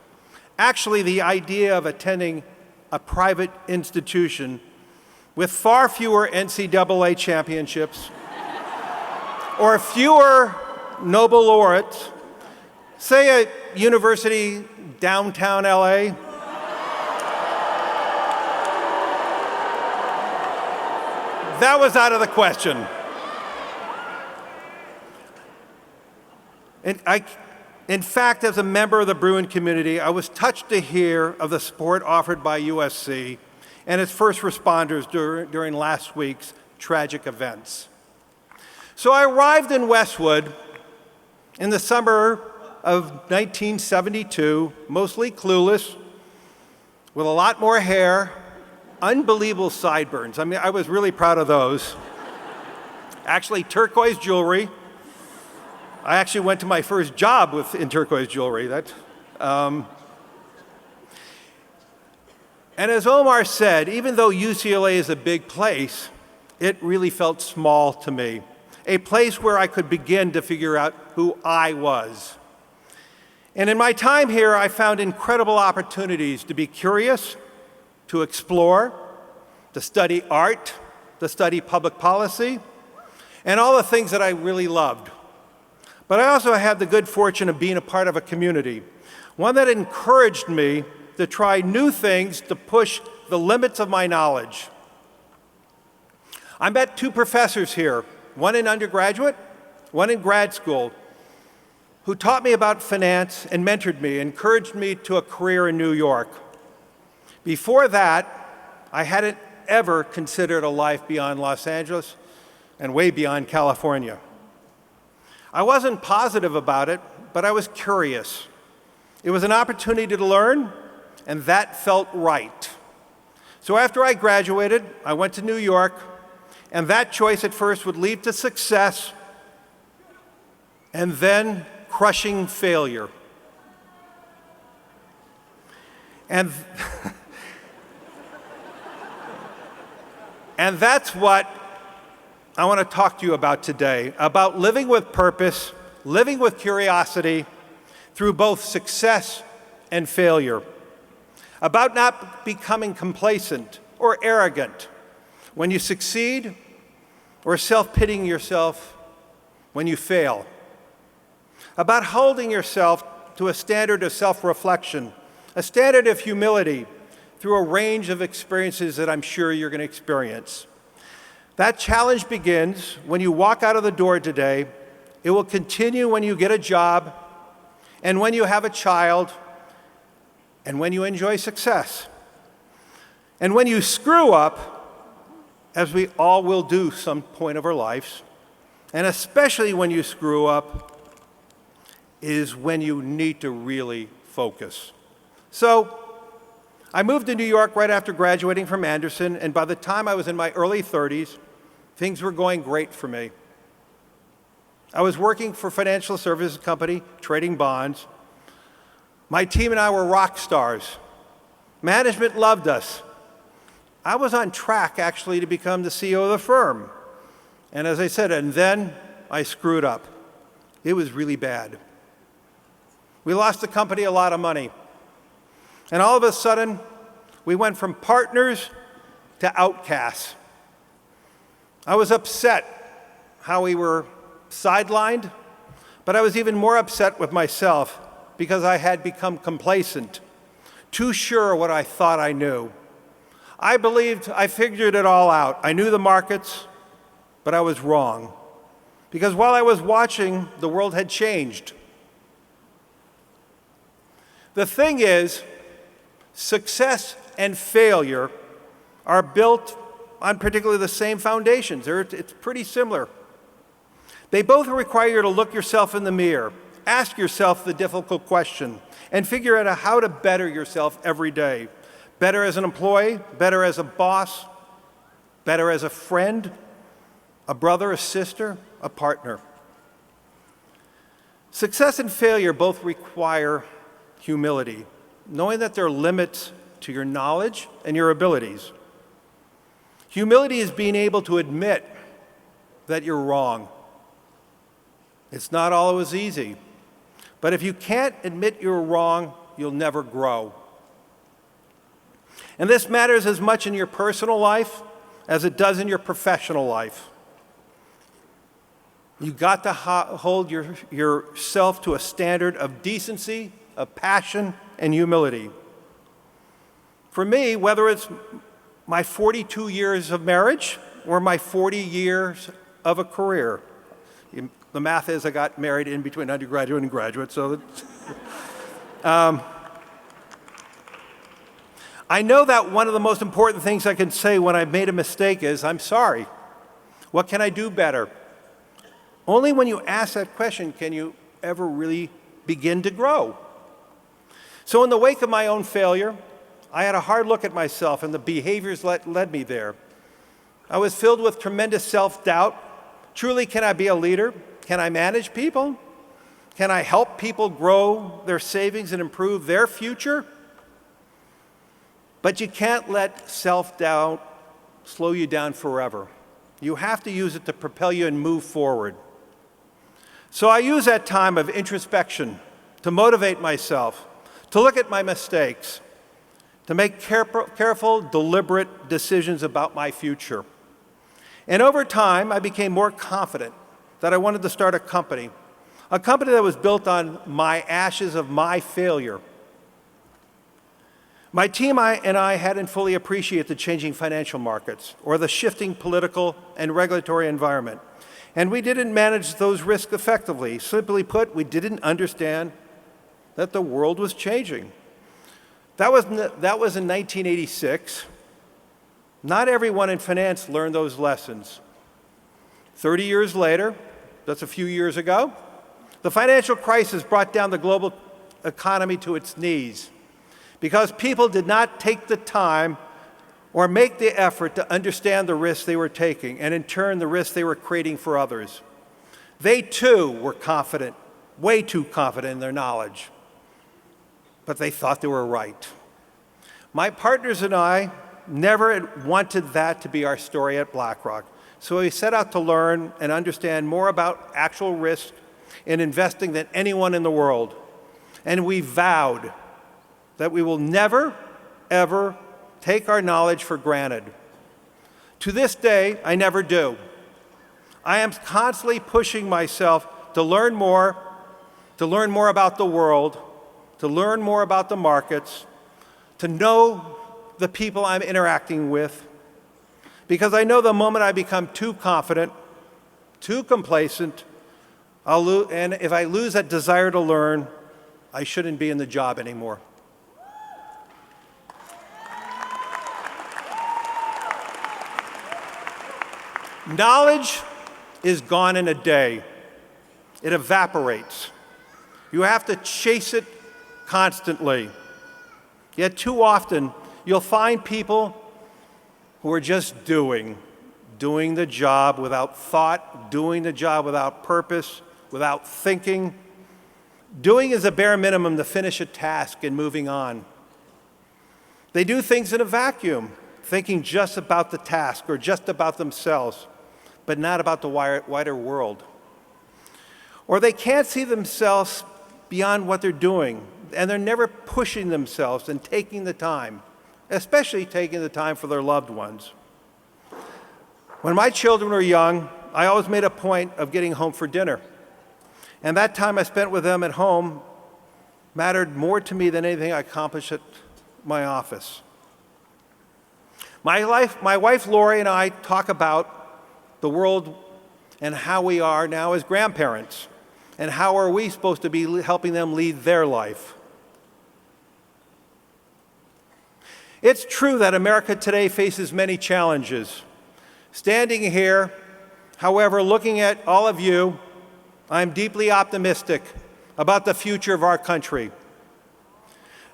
Actually, the idea of attending a private institution with far fewer NCAA championships or fewer Nobel laureates, say a university downtown LA, that was out of the question. In fact, as a member of the Bruin community, I was touched to hear of the support offered by USC and its first responders during last week's tragic events. So I arrived in Westwood in the summer of 1972, mostly clueless, with a lot more hair, unbelievable sideburns. I mean, I was really proud of those. Actually, turquoise jewelry. I actually went to my first job in turquoise jewelry. And as Omer said, even though UCLA is a big place, it really felt small to me. A place where I could begin to figure out who I was. And in my time here, I found incredible opportunities to be curious, to explore, to study art, to study public policy, and all the things that I really loved. But I also had the good fortune of being a part of a community, one that encouraged me to try new things to push the limits of my knowledge. I met two professors here, one in undergraduate, one in grad school, who taught me about finance and mentored me, encouraged me to a career in New York. Before that, I hadn't ever considered a life beyond Los Angeles and way beyond California. I wasn't positive about it, but I was curious. It was an opportunity to learn, and that felt right. So after I graduated, I went to New York, and that choice at first would lead to success and then crushing failure. And that's what I want to talk to you about today, about living with purpose, living with curiosity through both success and failure, about not becoming complacent or arrogant when you succeed or self-pitying yourself when you fail, about holding yourself to a standard of self-reflection, a standard of humility through a range of experiences that I'm sure you're going to experience. That challenge begins when you walk out of the door today. It will continue when you get a job, and when you have a child, and when you enjoy success. And when you screw up, as we all will do some point of our lives, and especially when you screw up, is when you need to really focus. So, I moved to New York right after graduating from Anderson, and by the time I was in my early 30s, things were going great for me. I was working for a financial services company, trading bonds. My team and I were rock stars. Management loved us. I was on track, actually, to become the CEO of the firm. And as I said, and then I screwed up. It was really bad. We lost the company a lot of money. And all of a sudden, we went from partners to outcasts. I was upset how we were sidelined, but I was even more upset with myself because I had become complacent, too sure what I thought I knew. I believed I figured it all out. I knew the markets, but I was wrong. Because while I was watching, the world had changed. The thing is, success and failure are built on particularly the same foundations. It's pretty similar. They both require you to look yourself in the mirror, ask yourself the difficult question, and figure out how to better yourself every day. Better as an employee, better as a boss, better as a friend, a brother, a sister, a partner. Success and failure both require humility, knowing that there are limits to your knowledge and your abilities. Humility is being able to admit that you're wrong. It's not always easy, but if you can't admit you're wrong, you'll never grow. And this matters as much in your personal life as it does in your professional life. You've got to hold yourself to a standard of decency, of passion, and humility. For me, whether it's my 42 years of marriage or my 40 years of a career, the math is I got married in between undergraduate and graduate, so I know that one of the most important things I can say when I've made a mistake is, I'm sorry. What can I do better? Only when you ask that question can you ever really begin to grow. So in the wake of my own failure, I had a hard look at myself and the behaviors that led me there. I was filled with tremendous self-doubt. Truly, can I be a leader? Can I manage people? Can I help people grow their savings and improve their future? But you can't let self-doubt slow you down forever. You have to use it to propel you and move forward. So I use that time of introspection to motivate myself, to look at my mistakes, to make careful, deliberate decisions about my future. And over time, I became more confident that I wanted to start a company that was built on my ashes of my failure. My team and I hadn't fully appreciated the changing financial markets or the shifting political and regulatory environment. And we didn't manage those risks effectively. Simply put, we didn't understand that the world was changing. That was in 1986. Not everyone in finance learned those lessons. 30 years later, that's a few years ago, the financial crisis brought down the global economy to its knees because people did not take the time or make the effort to understand the risks they were taking, and in turn, the risks they were creating for others. They too were confident, way too confident in their knowledge, but they thought they were right. My partners and I never wanted that to be our story at BlackRock, so we set out to learn and understand more about actual risk in investing than anyone in the world. And we vowed that we will never, ever take our knowledge for granted. To this day, I never do. I am constantly pushing myself to learn more about the world, to learn more about the markets, to know the people I'm interacting with, because I know the moment I become too confident, too complacent, and if I lose that desire to learn, I shouldn't be in the job anymore. Knowledge is gone in a day. It evaporates. You have to chase it constantly. Yet too often, you'll find people who are just doing the job without thought, doing the job without purpose, without thinking. Doing is a bare minimum to finish a task and moving on. They do things in a vacuum, thinking just about the task or just about themselves, but not about the wider world. Or they can't see themselves beyond what they're doing, and they're never pushing themselves and taking the time, especially taking the time for their loved ones. When my children were young, I always made a point of getting home for dinner. And that time I spent with them at home mattered more to me than anything I accomplished at my office. My wife Lori and I talk about the world and how we are now as grandparents, and how are we supposed to be helping them lead their life. It's true that America today faces many challenges. Standing here, however, looking at all of you, I'm deeply optimistic about the future of our country.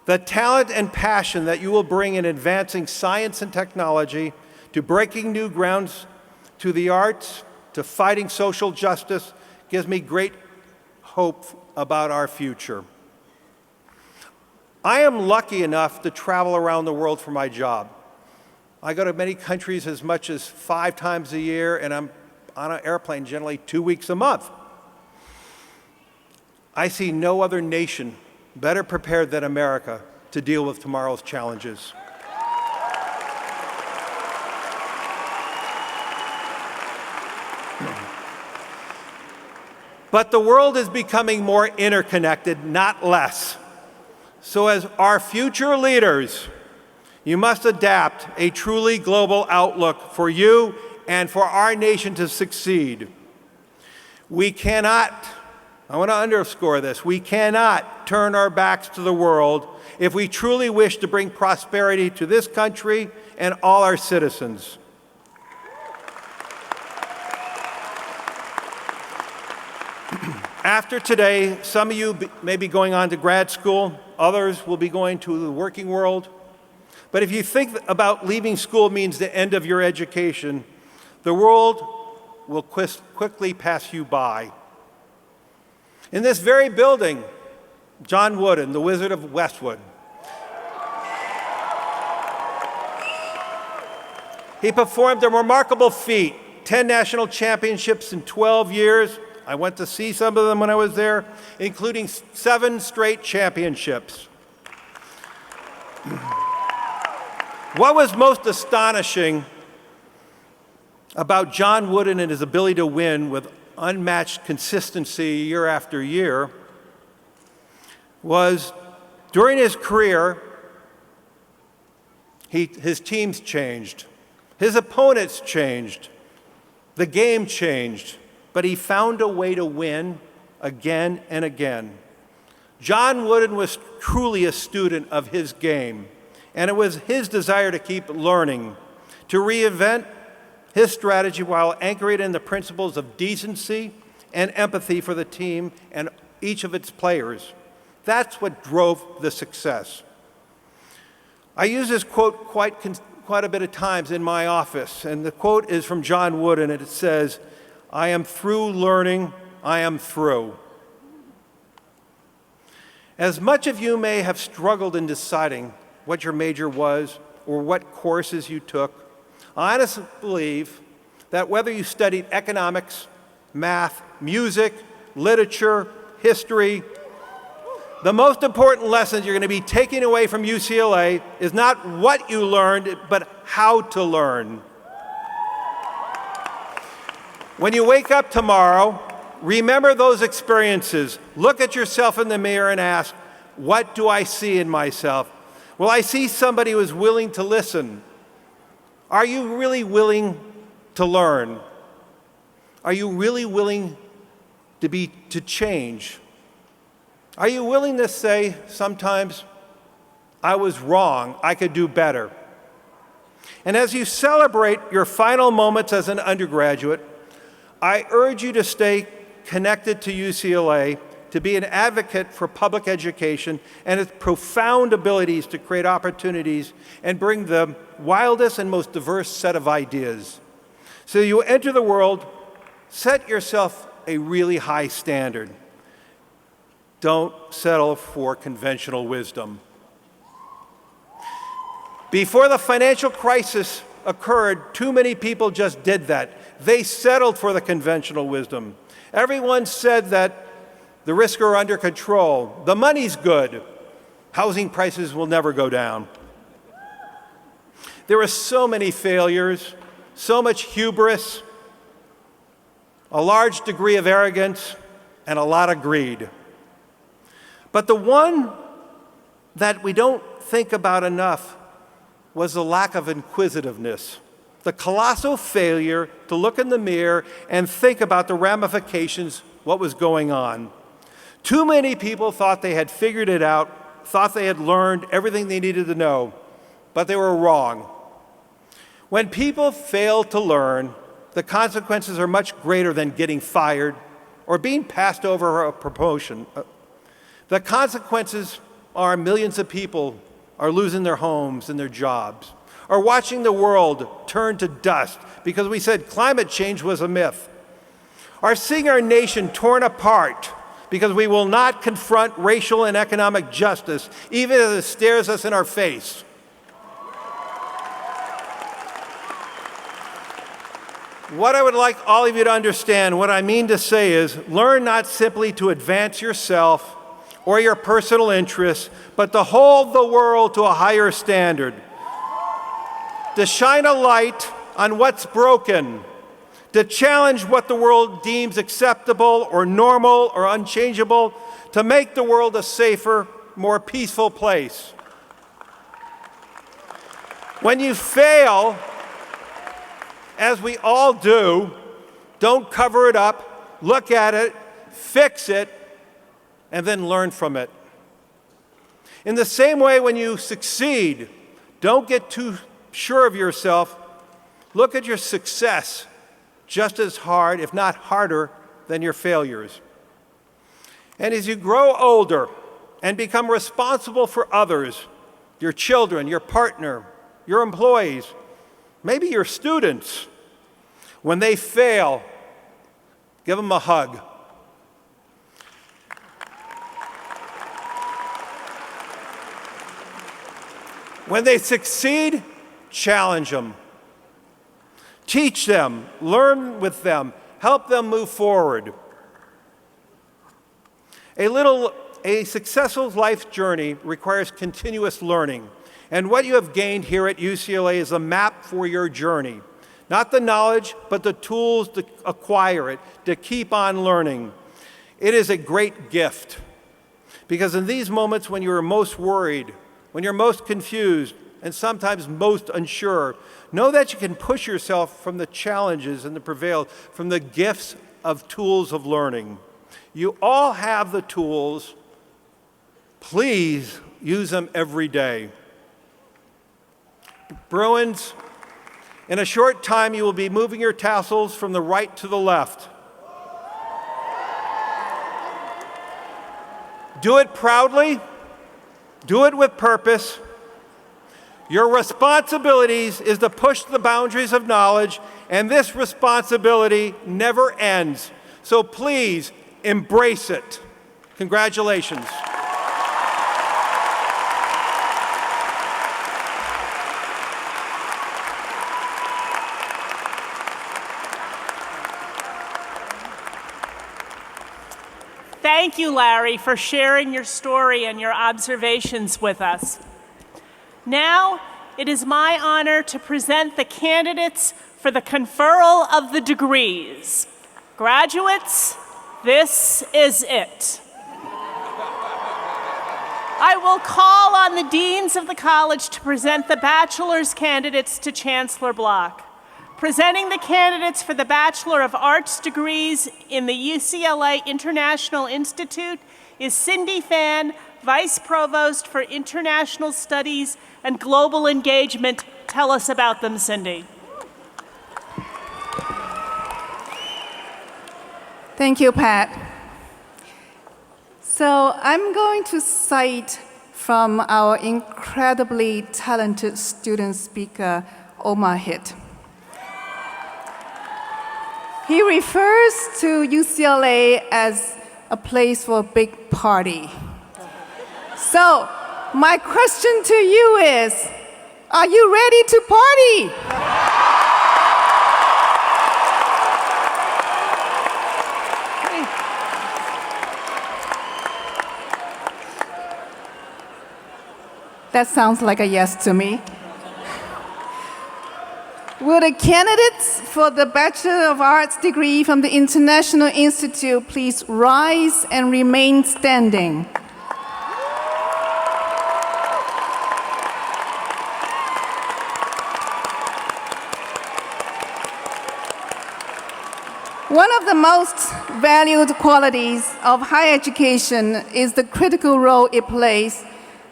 The talent and passion that you will bring in advancing science and technology, to breaking new grounds, to the arts, to fighting social justice, gives me great hope about our future. I am lucky enough to travel around the world for my job. I go to many countries as much as 5 times a year, and I'm on an airplane generally 2 weeks a month. I see no other nation better prepared than America to deal with tomorrow's challenges. But the world is becoming more interconnected, not less. So as our future leaders, you must adapt a truly global outlook for you and for our nation to succeed. We cannot, I want to underscore this, we cannot turn our backs to the world if we truly wish to bring prosperity to this country and all our citizens. After today, some of you may be going on to grad school, others will be going to the working world. But if you think about leaving school means the end of your education, the world will quickly pass you by. In this very building, John Wooden, the Wizard of Westwood, he performed a remarkable feat, 10 national championships in 12 years. I went to see some of them when I was there, including 7 straight championships. What was most astonishing about John Wooden and his ability to win with unmatched consistency year after year was during his career, his teams changed. His opponents changed. The game changed. But he found a way to win again and again. John Wooden was truly a student of his game, and it was his desire to keep learning, to reinvent his strategy while anchoring in the principles of decency and empathy for the team and each of its players. That's what drove the success. I use this quote quite a bit of times in my office, and the quote is from John Wooden, and it says, "I am through learning, I am through." As much of you may have struggled in deciding what your major was or what courses you took, I honestly believe that whether you studied economics, math, music, literature, history, the most important lessons you're going to be taking away from UCLA is not what you learned, but how to learn. When you wake up tomorrow, remember those experiences. Look at yourself in the mirror and ask, what do I see in myself? Well, I see somebody who is willing to listen. Are you really willing to learn? Are you really willing to change? Are you willing to say sometimes, I was wrong, I could do better? And as you celebrate your final moments as an undergraduate, I urge you to stay connected to UCLA, to be an advocate for public education and its profound abilities to create opportunities and bring the wildest and most diverse set of ideas. So you enter the world, set yourself a really high standard. Don't settle for conventional wisdom. Before the financial crisis occurred, too many people just did that. They settled for the conventional wisdom. Everyone said that the risks are under control. The money's good. Housing prices will never go down. There were so many failures, so much hubris, a large degree of arrogance, and a lot of greed. But the one that we don't think about enough was the lack of inquisitiveness, the colossal failure to look in the mirror and think about the ramifications, what was going on. Too many people thought they had figured it out, thought they had learned everything they needed to know, but they were wrong. When people fail to learn, the consequences are much greater than getting fired or being passed over a promotion. The consequences are millions of people are losing their homes and their jobs, or watching the world turn to dust because we said climate change was a myth, or seeing our nation torn apart because we will not confront racial and economic justice, even as it stares us in our face. What I would like all of you to understand, what I mean to say is, learn not simply to advance yourself or your personal interests, but to hold the world to a higher standard, to shine a light on what's broken, to challenge what the world deems acceptable or normal or unchangeable, to make the world a safer, more peaceful place. When you fail, as we all do, don't cover it up, look at it, fix it, and then learn from it. In the same way, when you succeed, don't get too sure of yourself. Look at your success just as hard, if not harder, than your failures. And as you grow older and become responsible for others, your children, your partner, your employees, maybe your students, when they fail, give them a hug. When they succeed, challenge them. Teach them, learn with them, help them move forward. A successful life journey requires continuous learning. And what you have gained here at UCLA is a map for your journey. Not the knowledge, but the tools to acquire it, to keep on learning. It is a great gift. Because in these moments when you're most worried, when you're most confused, and sometimes most unsure, know that you can push yourself from the challenges and the prevail, from the gifts of tools of learning. You all have the tools. Please use them every day. Bruins, in a short time, you will be moving your tassels from the right to the left. Do it proudly. Do it with purpose. Your responsibilities is to push the boundaries of knowledge, and this responsibility never ends. So please, embrace it. Congratulations. Thank you, Larry, for sharing your story and your observations with us. Now, it is my honor to present the candidates for the conferral of the degrees. Graduates, this is it. I will call on the deans of the college to present the bachelor's candidates to Chancellor Block. Presenting the candidates for the Bachelor of Arts degrees in the UCLA International Institute is Cindy Fan, Vice Provost for International Studies and Global Engagement. Tell us about them, Cindy. Thank you, Pat. So I'm going to cite from our incredibly talented student speaker, Omer Hit. He refers to UCLA as a place for a big party. So, my question to you is, are you ready to party? That sounds like a yes to me. Will the candidates for the Bachelor of Arts degree from the International Institute please rise and remain standing? One of the most valued qualities of higher education is the critical role it plays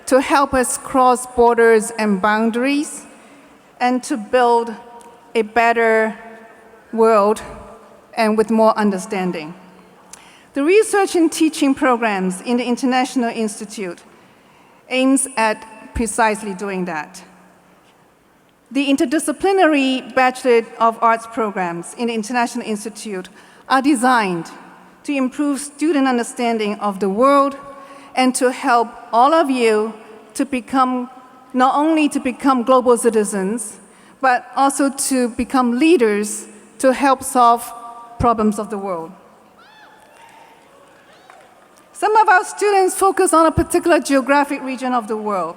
to help us cross borders and boundaries and to build a better world and with more understanding. The research and teaching programs in the International Institute aims at precisely doing that. The interdisciplinary Bachelor of Arts programs in the International Institute are designed to improve student understanding of the world and to help all of you to become, not only to become global citizens, but also to become leaders to help solve problems of the world. Some of our students focus on a particular geographic region of the world,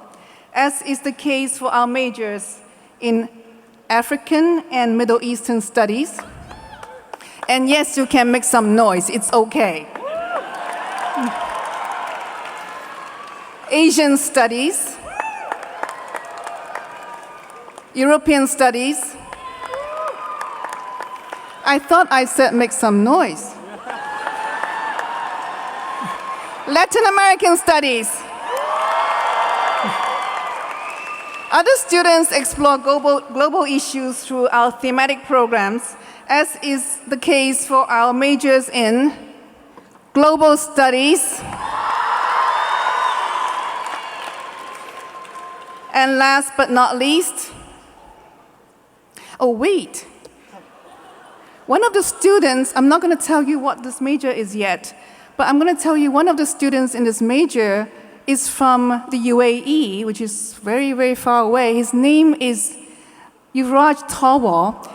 as is the case for our majors in African and Middle Eastern studies. And yes, you can make some noise, it's okay. Asian studies, European studies. I thought I said make some noise. Latin American studies. Other students explore global issues through our thematic programs, as is the case for our majors in global studies. And last but not least, oh wait, one of the students, I'm not going to tell you what this major is yet, but I'm going to tell you one of the students in this major is from the UAE, which is very, very far away. His name is Yuvraj Tawal.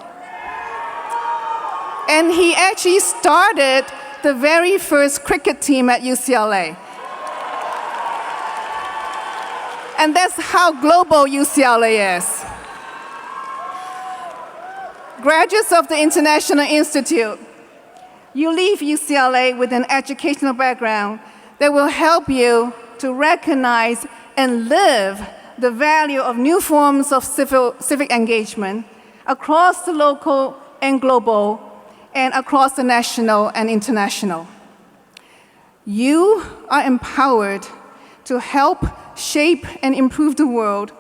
And he actually started the very first cricket team at UCLA. And that's how global UCLA is. Graduates of the International Institute, you leave UCLA with an educational background that will help you to recognize and live the value of new forms of civic engagement across the local and global and across the national and international. You are empowered to help shape and improve the world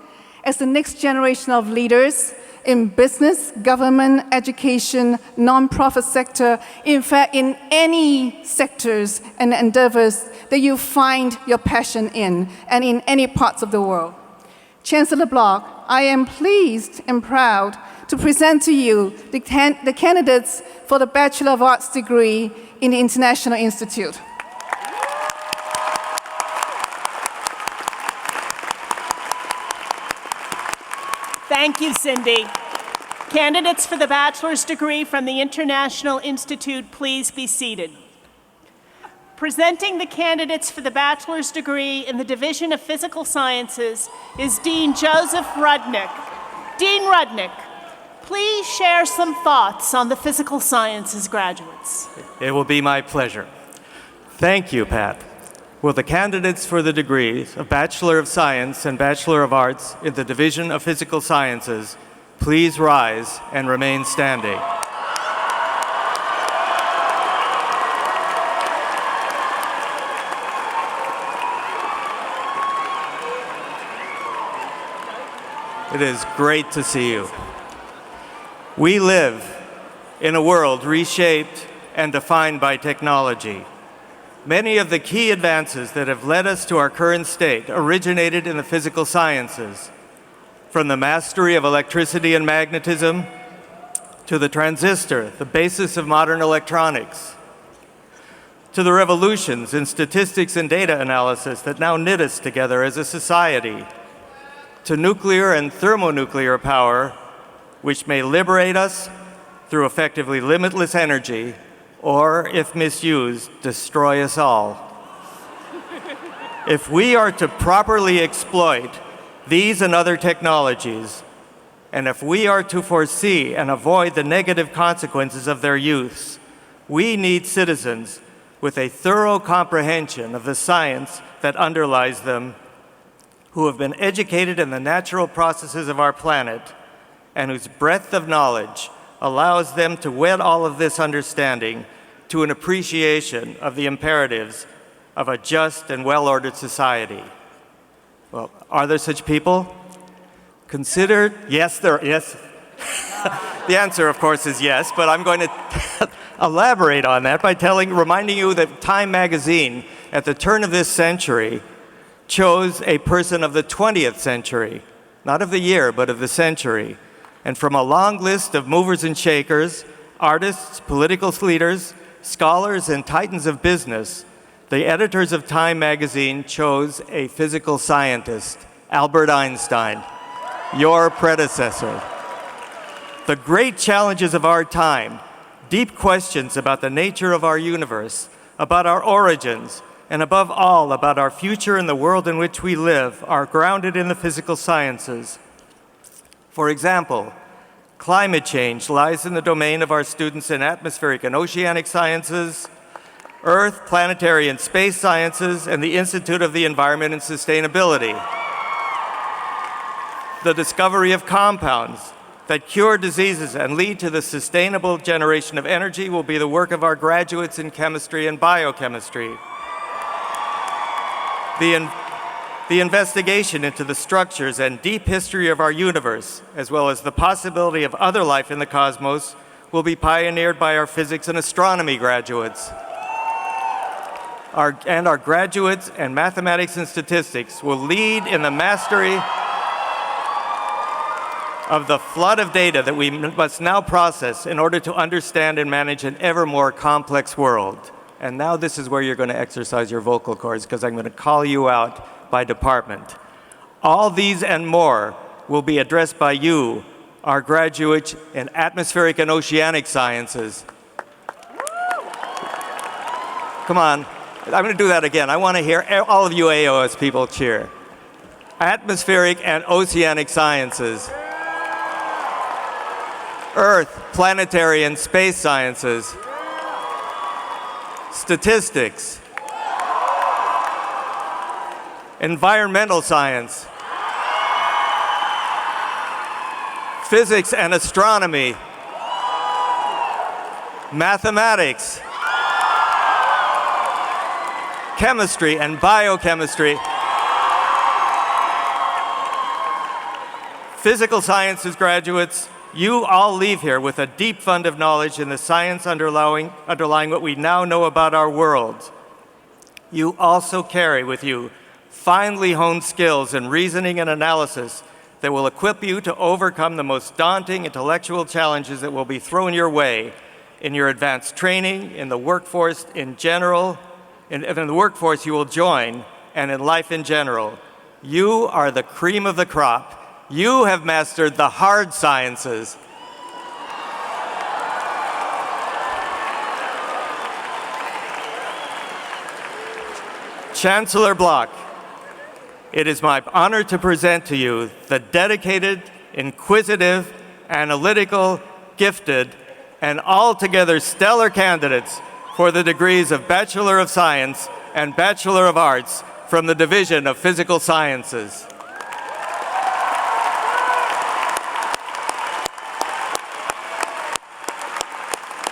as the next generation of leaders in business, government, education, nonprofit sector, in fact, in any sectors and endeavors that you find your passion in, and in any parts of the world. Chancellor Block, I am pleased and proud to present to you the candidates for the Bachelor of Arts degree in the International Institute. Thank you, Cindy. Candidates for the bachelor's degree from the International Institute, please be seated. Presenting the candidates for the bachelor's degree in the Division of Physical Sciences is Dean Joseph Rudnick. Dean Rudnick, please share some thoughts on the physical sciences graduates. It will be my pleasure. Thank you, Pat. Will the candidates for the degrees of Bachelor of Science and Bachelor of Arts in the Division of Physical Sciences please rise and remain standing? It is great to see you. We live in a world reshaped and defined by technology. Many of the key advances that have led us to our current state originated in the physical sciences, from the mastery of electricity and magnetism to the transistor, the basis of modern electronics, to the revolutions in statistics and data analysis that now knit us together as a society, to nuclear and thermonuclear power, which may liberate us through effectively limitless energy, or, if misused, destroy us all. If we are to properly exploit these and other technologies, and if we are to foresee and avoid the negative consequences of their use, we need citizens with a thorough comprehension of the science that underlies them, who have been educated in the natural processes of our planet, and whose breadth of knowledge allows them to wed all of this understanding to an appreciation of the imperatives of a just and well-ordered society. Well, are there such people? Consider, yes, yes. The answer, of course, is yes, but I'm going to elaborate on that by reminding you that Time magazine, at the turn of this century, chose a person of the 20th century, not of the year, but of the century. And from a long list of movers and shakers, artists, political leaders, scholars, and titans of business, the editors of Time magazine chose a physical scientist, Albert Einstein, your predecessor. The great challenges of our time, deep questions about the nature of our universe, about our origins, and above all, about our future and the world in which we live, are grounded in the physical sciences. For example, climate change lies in the domain of our students in atmospheric and oceanic sciences, Earth, planetary and space sciences, and the Institute of the Environment and Sustainability. The discovery of compounds that cure diseases and lead to the sustainable generation of energy will be the work of our graduates in chemistry and biochemistry. The investigation into the structures and deep history of our universe, as well as the possibility of other life in the cosmos, will be pioneered by our physics and astronomy graduates. Our graduates and mathematics and statistics will lead in the mastery of the flood of data that we must now process in order to understand and manage an ever more complex world. And now this is where you're going to exercise your vocal cords, because I'm going to call you out by department. All these and more will be addressed by you, our graduates in atmospheric and oceanic sciences. Come on. I'm going to do that again. I want to hear all of you AOS people cheer. Atmospheric and oceanic sciences. Earth, planetary and space sciences. Statistics. Environmental science. Physics and astronomy. Mathematics. Chemistry and biochemistry, physical sciences graduates, you all leave here with a deep fund of knowledge in the science underlying what we now know about our world. You also carry with you finely honed skills in reasoning and analysis that will equip you to overcome the most daunting intellectual challenges that will be thrown your way in your advanced training, in the workforce in general, in the workforce you will join, and in life in general. You are the cream of the crop. You have mastered the hard sciences. Chancellor Block, it is my honor to present to you the dedicated, inquisitive, analytical, gifted, and altogether stellar candidates for the degrees of Bachelor of Science and Bachelor of Arts from the Division of Physical Sciences.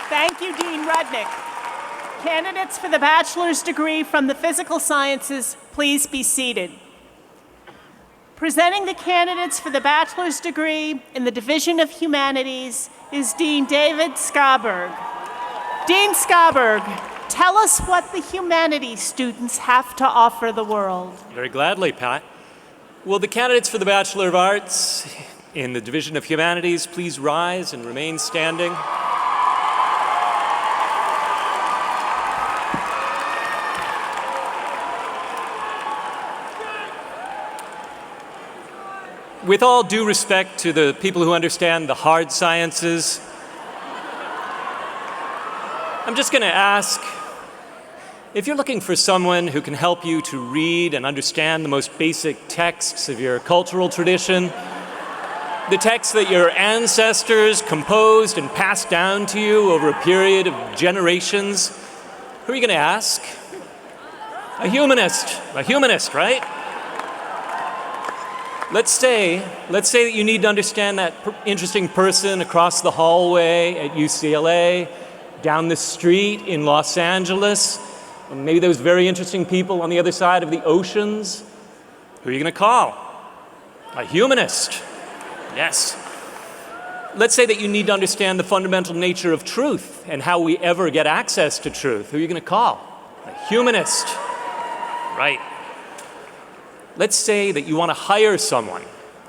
Thank you, Dean Rudnick. Candidates for the bachelor's degree from the Physical Sciences, please be seated. Presenting the candidates for the bachelor's degree in the Division of Humanities is Dean David Schaberg. Dean Schaberg, tell us what the humanities students have to offer the world. Very gladly, Pat. Will the candidates for the Bachelor of Arts in the Division of Humanities please rise and remain standing? With all due respect to the people who understand the hard sciences, I'm just going to ask, if you're looking for someone who can help you to read and understand the most basic texts of your cultural tradition, the texts that your ancestors composed and passed down to you over a period of generations, who are you going to ask? A humanist, right? Let's say that you need to understand that interesting person across the hallway at UCLA, down the street in Los Angeles, or maybe those very interesting people on the other side of the oceans. Who are you going to call? A humanist. Yes. Let's say that you need to understand the fundamental nature of truth and how we ever get access to truth. Who are you going to call? A humanist. Right. Let's say that you want to hire someone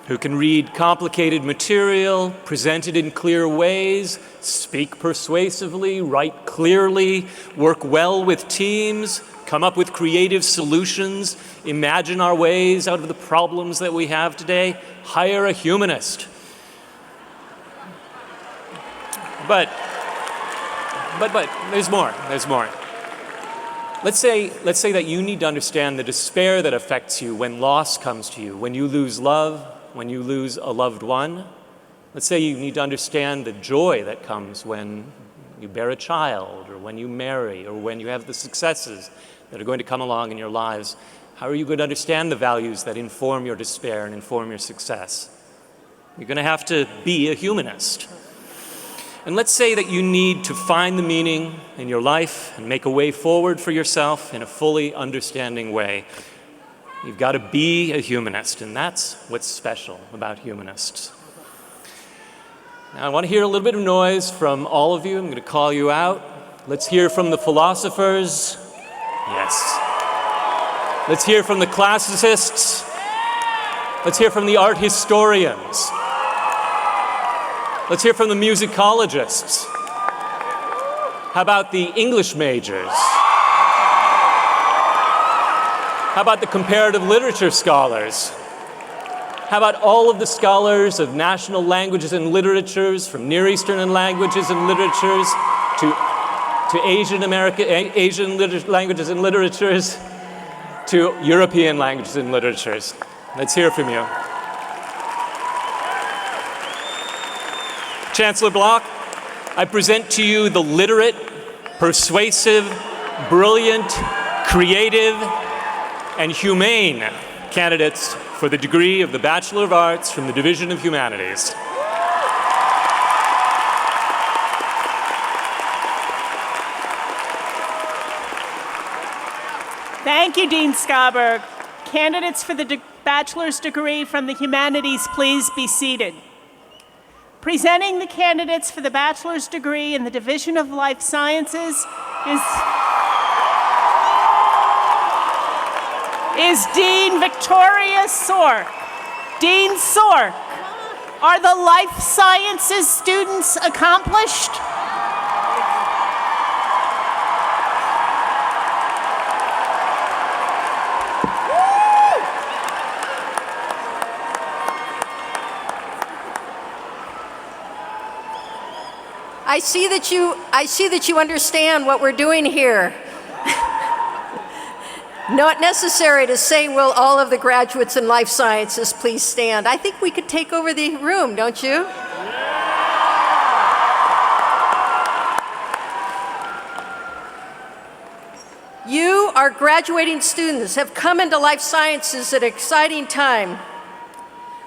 who can read complicated material, present it in clear ways, speak persuasively, write clearly, work well with teams, come up with creative solutions, imagine our ways out of the problems that we have today. Hire a humanist. But there's more. Let's say that you need to understand the despair that affects you when loss comes to you, when you lose love, when you lose a loved one. Let's say you need to understand the joy that comes when you bear a child, or when you marry, or when you have the successes that are going to come along in your lives. How are you going to understand the values that inform your despair and inform your success? You're going to have to be a humanist. And let's say that you need to find the meaning in your life and make a way forward for yourself in a fully understanding way. You've got to be a humanist, and that's what's special about humanists. Now, I want to hear a little bit of noise from all of you. I'm going to call you out. Let's hear from the philosophers. Yes. Let's hear from the classicists. Let's hear from the art historians. Let's hear from the musicologists. How about the English majors? How about the comparative literature scholars? How about all of the scholars of national languages and literatures, from Near Eastern languages and literatures to Asian languages and literatures to European languages and literatures? Let's hear from you. Chancellor Block, I present to you the literate, persuasive, brilliant, creative, and humane candidates for the degree of the Bachelor of Arts from the Division of Humanities. Thank you, Dean Schaberg. Candidates for the bachelor's degree from the humanities, please be seated. Presenting the candidates for the bachelor's degree in the Division of Life Sciences is Dean Victoria Sork. Dean Sork, are the life sciences students accomplished? I see that you understand what we're doing here. Not necessary to say, will all of the graduates in life sciences please stand? I think we could take over the room, don't you? You, our graduating students, have come into life sciences at an exciting time.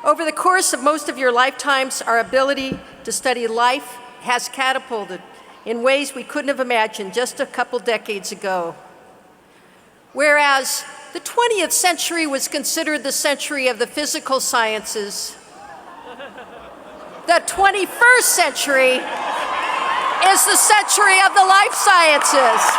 Over the course of most of your lifetimes, our ability to study life has catapulted in ways we couldn't have imagined just a couple decades ago. Whereas the 20th century was considered the century of the physical sciences, the 21st century is the century of the life sciences.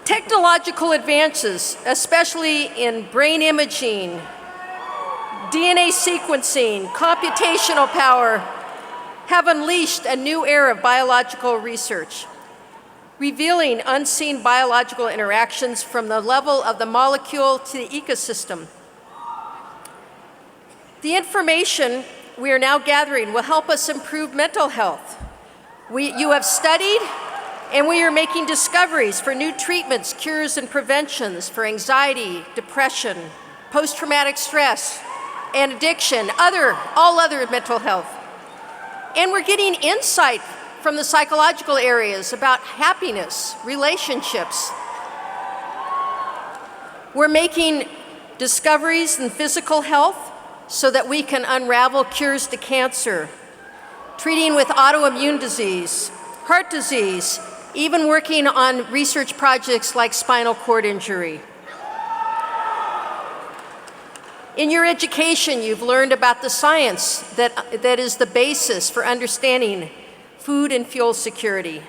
Technological advances, especially in brain imaging, DNA sequencing, computational power, have unleashed a new era of biological research, revealing unseen biological interactions from the level of the molecule to the ecosystem. The information we are now gathering will help us improve mental health. You have studied, and we are making discoveries for new treatments, cures, and preventions for anxiety, depression, post-traumatic stress, and addiction, all other mental health. And we're getting insight from the psychological areas about happiness, relationships. We're making discoveries in physical health so that we can unravel cures to cancer, treating with autoimmune disease, heart disease, even working on research projects like spinal cord injury. In your education, you've learned about the science that is the basis for understanding food and fuel security.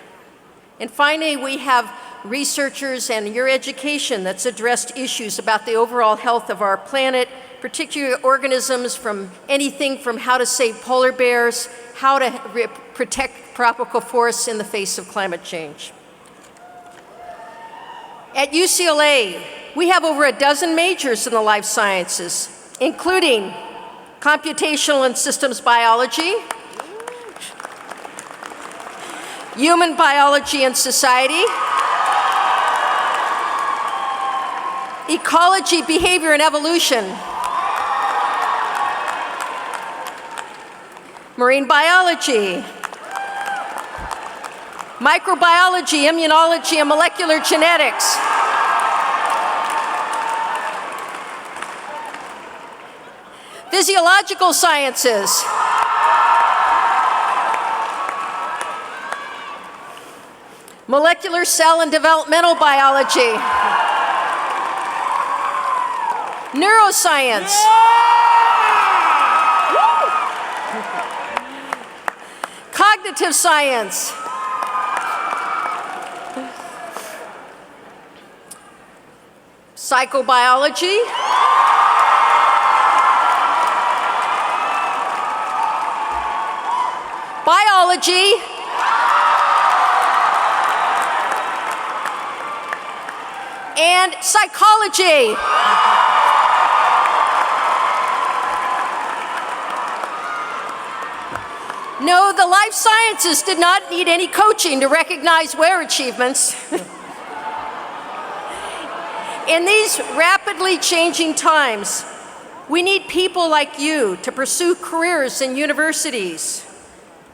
And finally, we have researchers and your education that's addressed issues about the overall health of our planet, particularly organisms, from anything from how to save polar bears, how to protect tropical forests in the face of climate change. At UCLA, we have over a dozen majors in the life sciences, including computational and systems biology, human biology and society, ecology, behavior, and evolution, marine biology, microbiology, immunology, and molecular genetics, physiological sciences, molecular cell and developmental biology, neuroscience, cognitive science, psychobiology, biology, and psychology. No, the life sciences did not need any coaching to recognize their achievements. In these rapidly changing times, we need people like you to pursue careers in universities,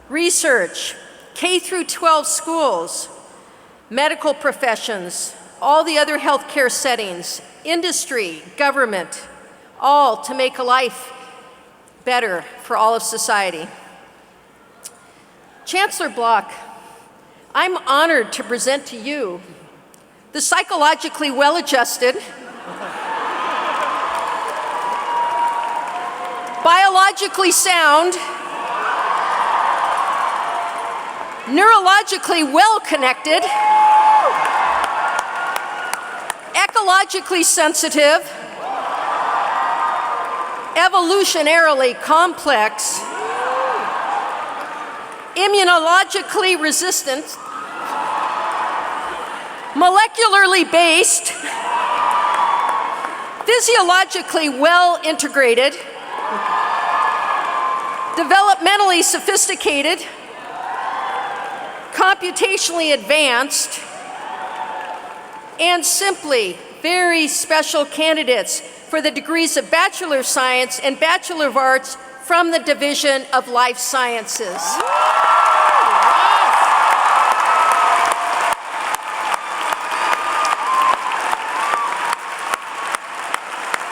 research, K-12 schools, medical professions, all the other healthcare settings, industry, government, all to make a life better for all of society. Chancellor Block, I'm honored to present to you the psychologically well-adjusted, biologically sound, neurologically well-connected, ecologically sensitive, evolutionarily complex, immunologically resistant, molecularly based, physiologically well integrated, developmentally sophisticated, computationally advanced, and simply very special candidates for the degrees of Bachelor of Science and Bachelor of Arts from the Division of Life Sciences.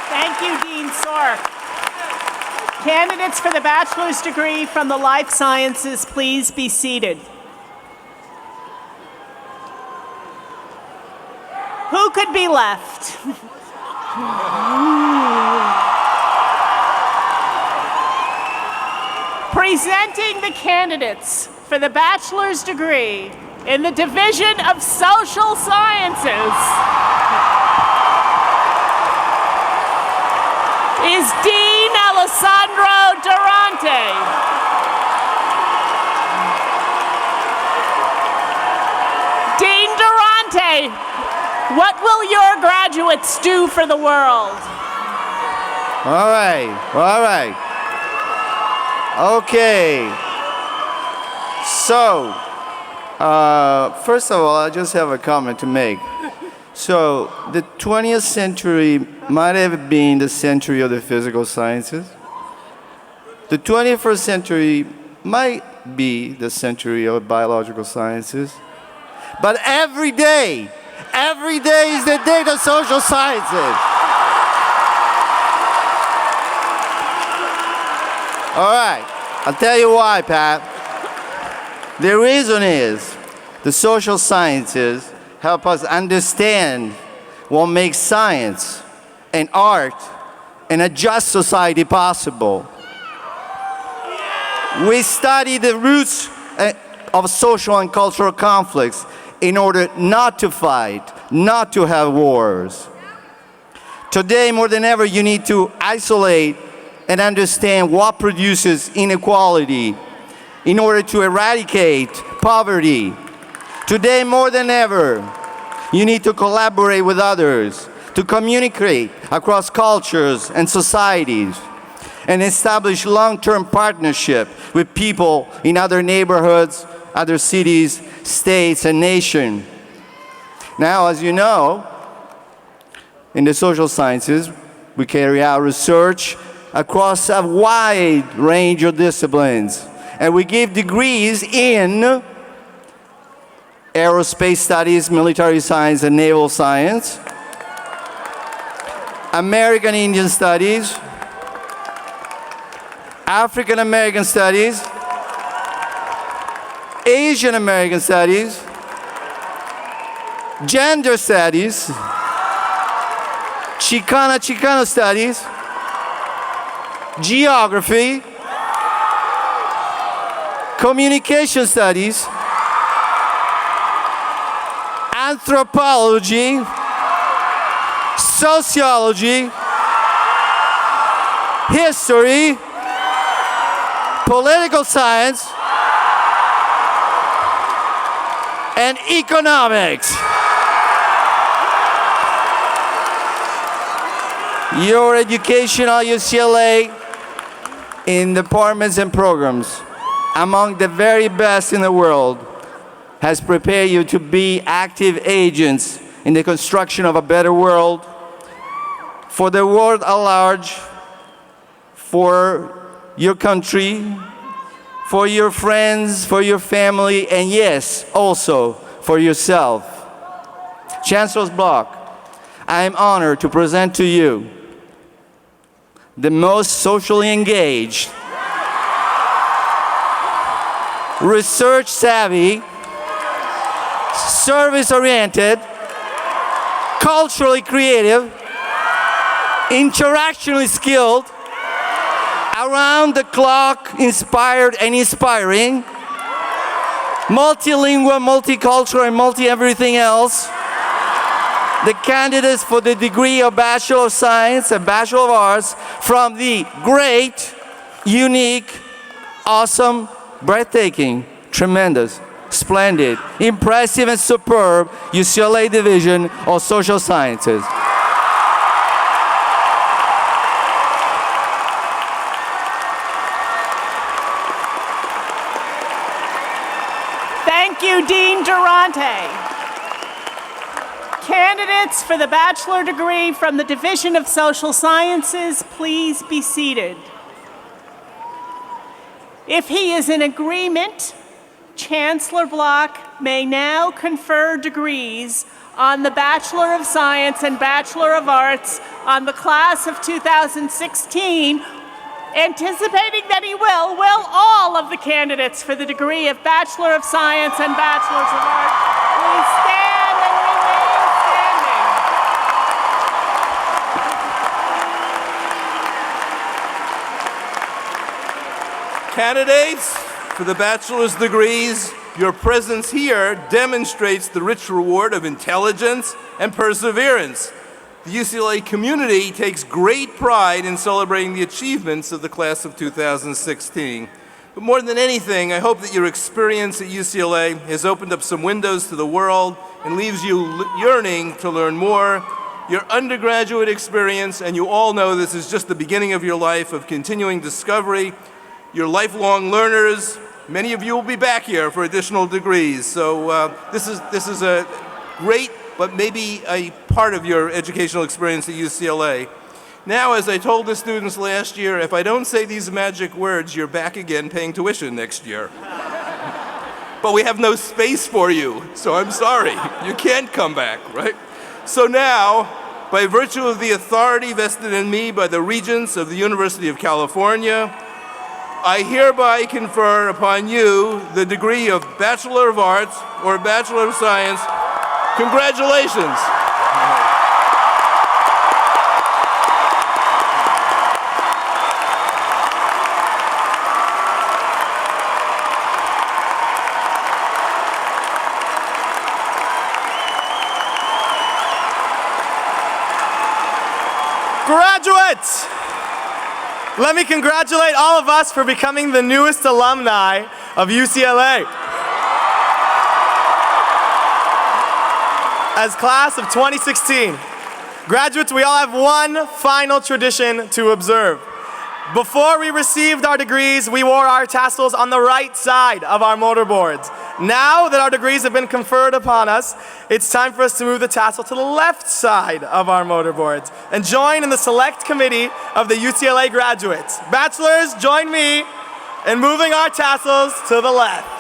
Thank you, Dean Sork. Candidates for the bachelor's degree from the Life Sciences, please be seated. Who could be left? Presenting the candidates for the bachelor's degree in the Division of Social Sciences is Dean Alessandro Durante. Dean Durante, what will your graduates do for the world? All right. Okay. So, first of all, I just have a comment to make. So, the 20th century might have been the century of the physical sciences. The 21st century might be the century of biological sciences. But every day is the day of social sciences. All right, I'll tell you why, Pat. The reason is the social sciences help us understand what makes science and art and a just society possible. We study the roots of social and cultural conflicts in order not to fight, not to have wars. Today, more than ever, you need to isolate and understand what produces inequality in order to eradicate poverty. Today, more than ever, you need to collaborate with others, to communicate across cultures and societies, and establish long-term partnership with people in other neighborhoods, other cities, states, and nations. Now, as you know, in the social sciences, we carry out research across a wide range of disciplines, and we give degrees in aerospace studies, military science, and naval science, American Indian studies, African American studies, Asian American studies, gender studies, Chicano studies, geography, communication studies, anthropology, sociology, history, political science, and economics. Your education at UCLA in departments and programs, among the very best in the world, has prepared you to be active agents in the construction of a better world, for the world at large, for your country, for your friends, for your family, and yes, also for yourself. Chancellor's Block, I am honored to present to you the most socially engaged, research-savvy, service-oriented, culturally creative, interactionally skilled, around-the-clock inspired and inspiring, multilingual, multicultural, and multi-everything else, the candidates for the degree of Bachelor of Science and Bachelor of Arts from the great, unique, awesome, breathtaking, tremendous, splendid, impressive, and superb UCLA Division of Social Sciences. Thank you, Dean Durante. Candidates for the bachelor degree from the Division of Social Sciences, please be seated. If he is in agreement, Chancellor Block may now confer degrees on the Bachelor of Science and Bachelor of Arts on the class of 2016, anticipating that he will all of the candidates for the degree of Bachelor of Science and Bachelors of Arts please stand and remain standing. Candidates for the bachelor's degrees, your presence here demonstrates the rich reward of intelligence and perseverance. The UCLA community takes great pride in celebrating the achievements of the class of 2016. But more than anything, I hope that your experience at UCLA has opened up some windows to the world and leaves you yearning to learn more. Your undergraduate experience, and you all know this is just the beginning of your life of continuing discovery. You're lifelong learners. Many of you will be back here for additional degrees. So this is a great, but maybe a part of your educational experience at UCLA. Now, as I told the students last year, if I don't say these magic words, you're back again paying tuition next year. But we have no space for you, so I'm sorry. You can't come back, right? So now, by virtue of the authority vested in me by the Regents of the University of California, I hereby confer upon you the degree of Bachelor of Arts or Bachelor of Science. Congratulations. graduates! Let me congratulate all of us for becoming the newest alumni of UCLA. As class of 2016, graduates, we all have one final tradition to observe. Before we received our degrees, we wore our tassels on the right side of our motorboards. Now that our degrees have been conferred upon us, it's time for us to move the tassel to the left side of our motorboards and join in the select committee of the UCLA graduates. Bachelors, join me in moving our tassels to the left.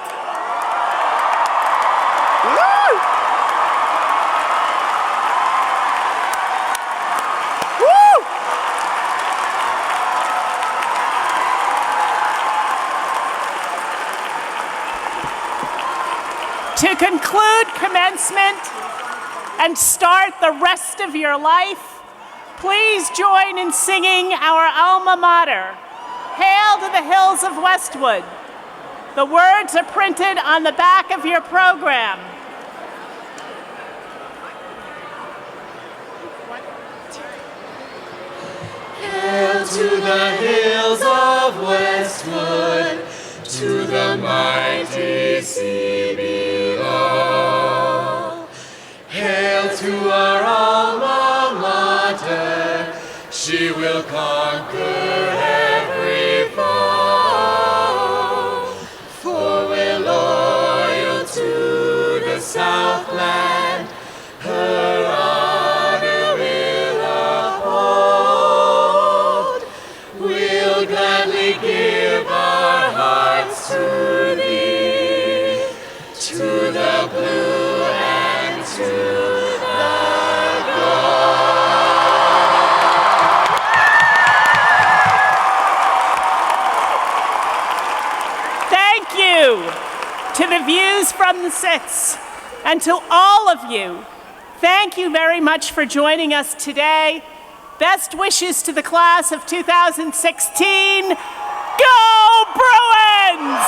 To conclude commencement and start the rest of your life, please join in singing our Alma Mater, Hail to the Hills of Westwood. The words are printed on the back of your program. Hail to the hills of Westwood, to the mighty sea below. Hail to our Alma Mater, she will conquer every foe. For we're loyal to the Southland, her honor will uphold. We'll gladly give our hearts to thee, to the blue and to the gold. Thank you to the Views from the Sits, and to all of you. Thank you very much for joining us today. Best wishes to the class of 2016. Go Bruins!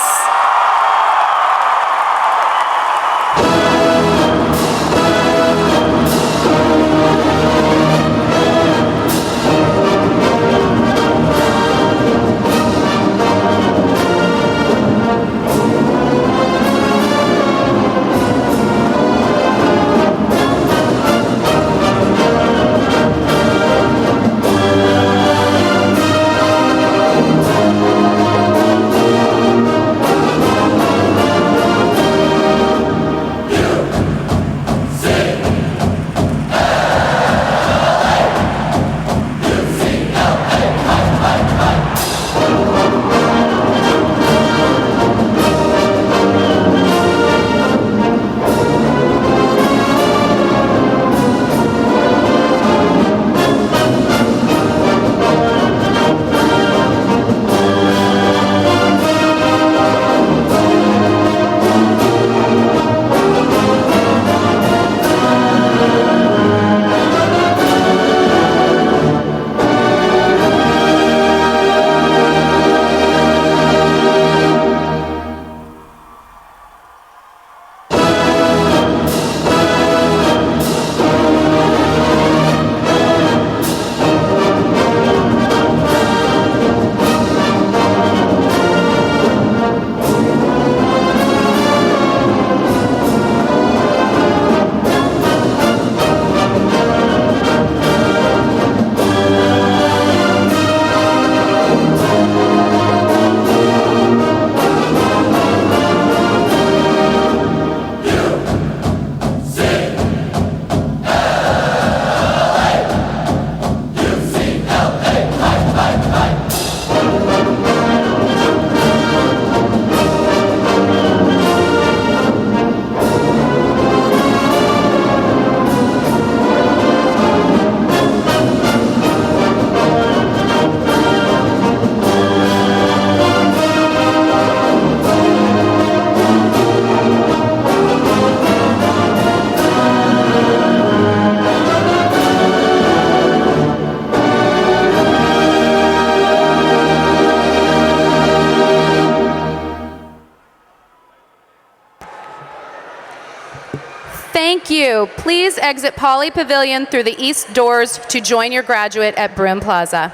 Thank you. Please exit Poly Pavilion through the east doors to join your graduate at Broome Plaza.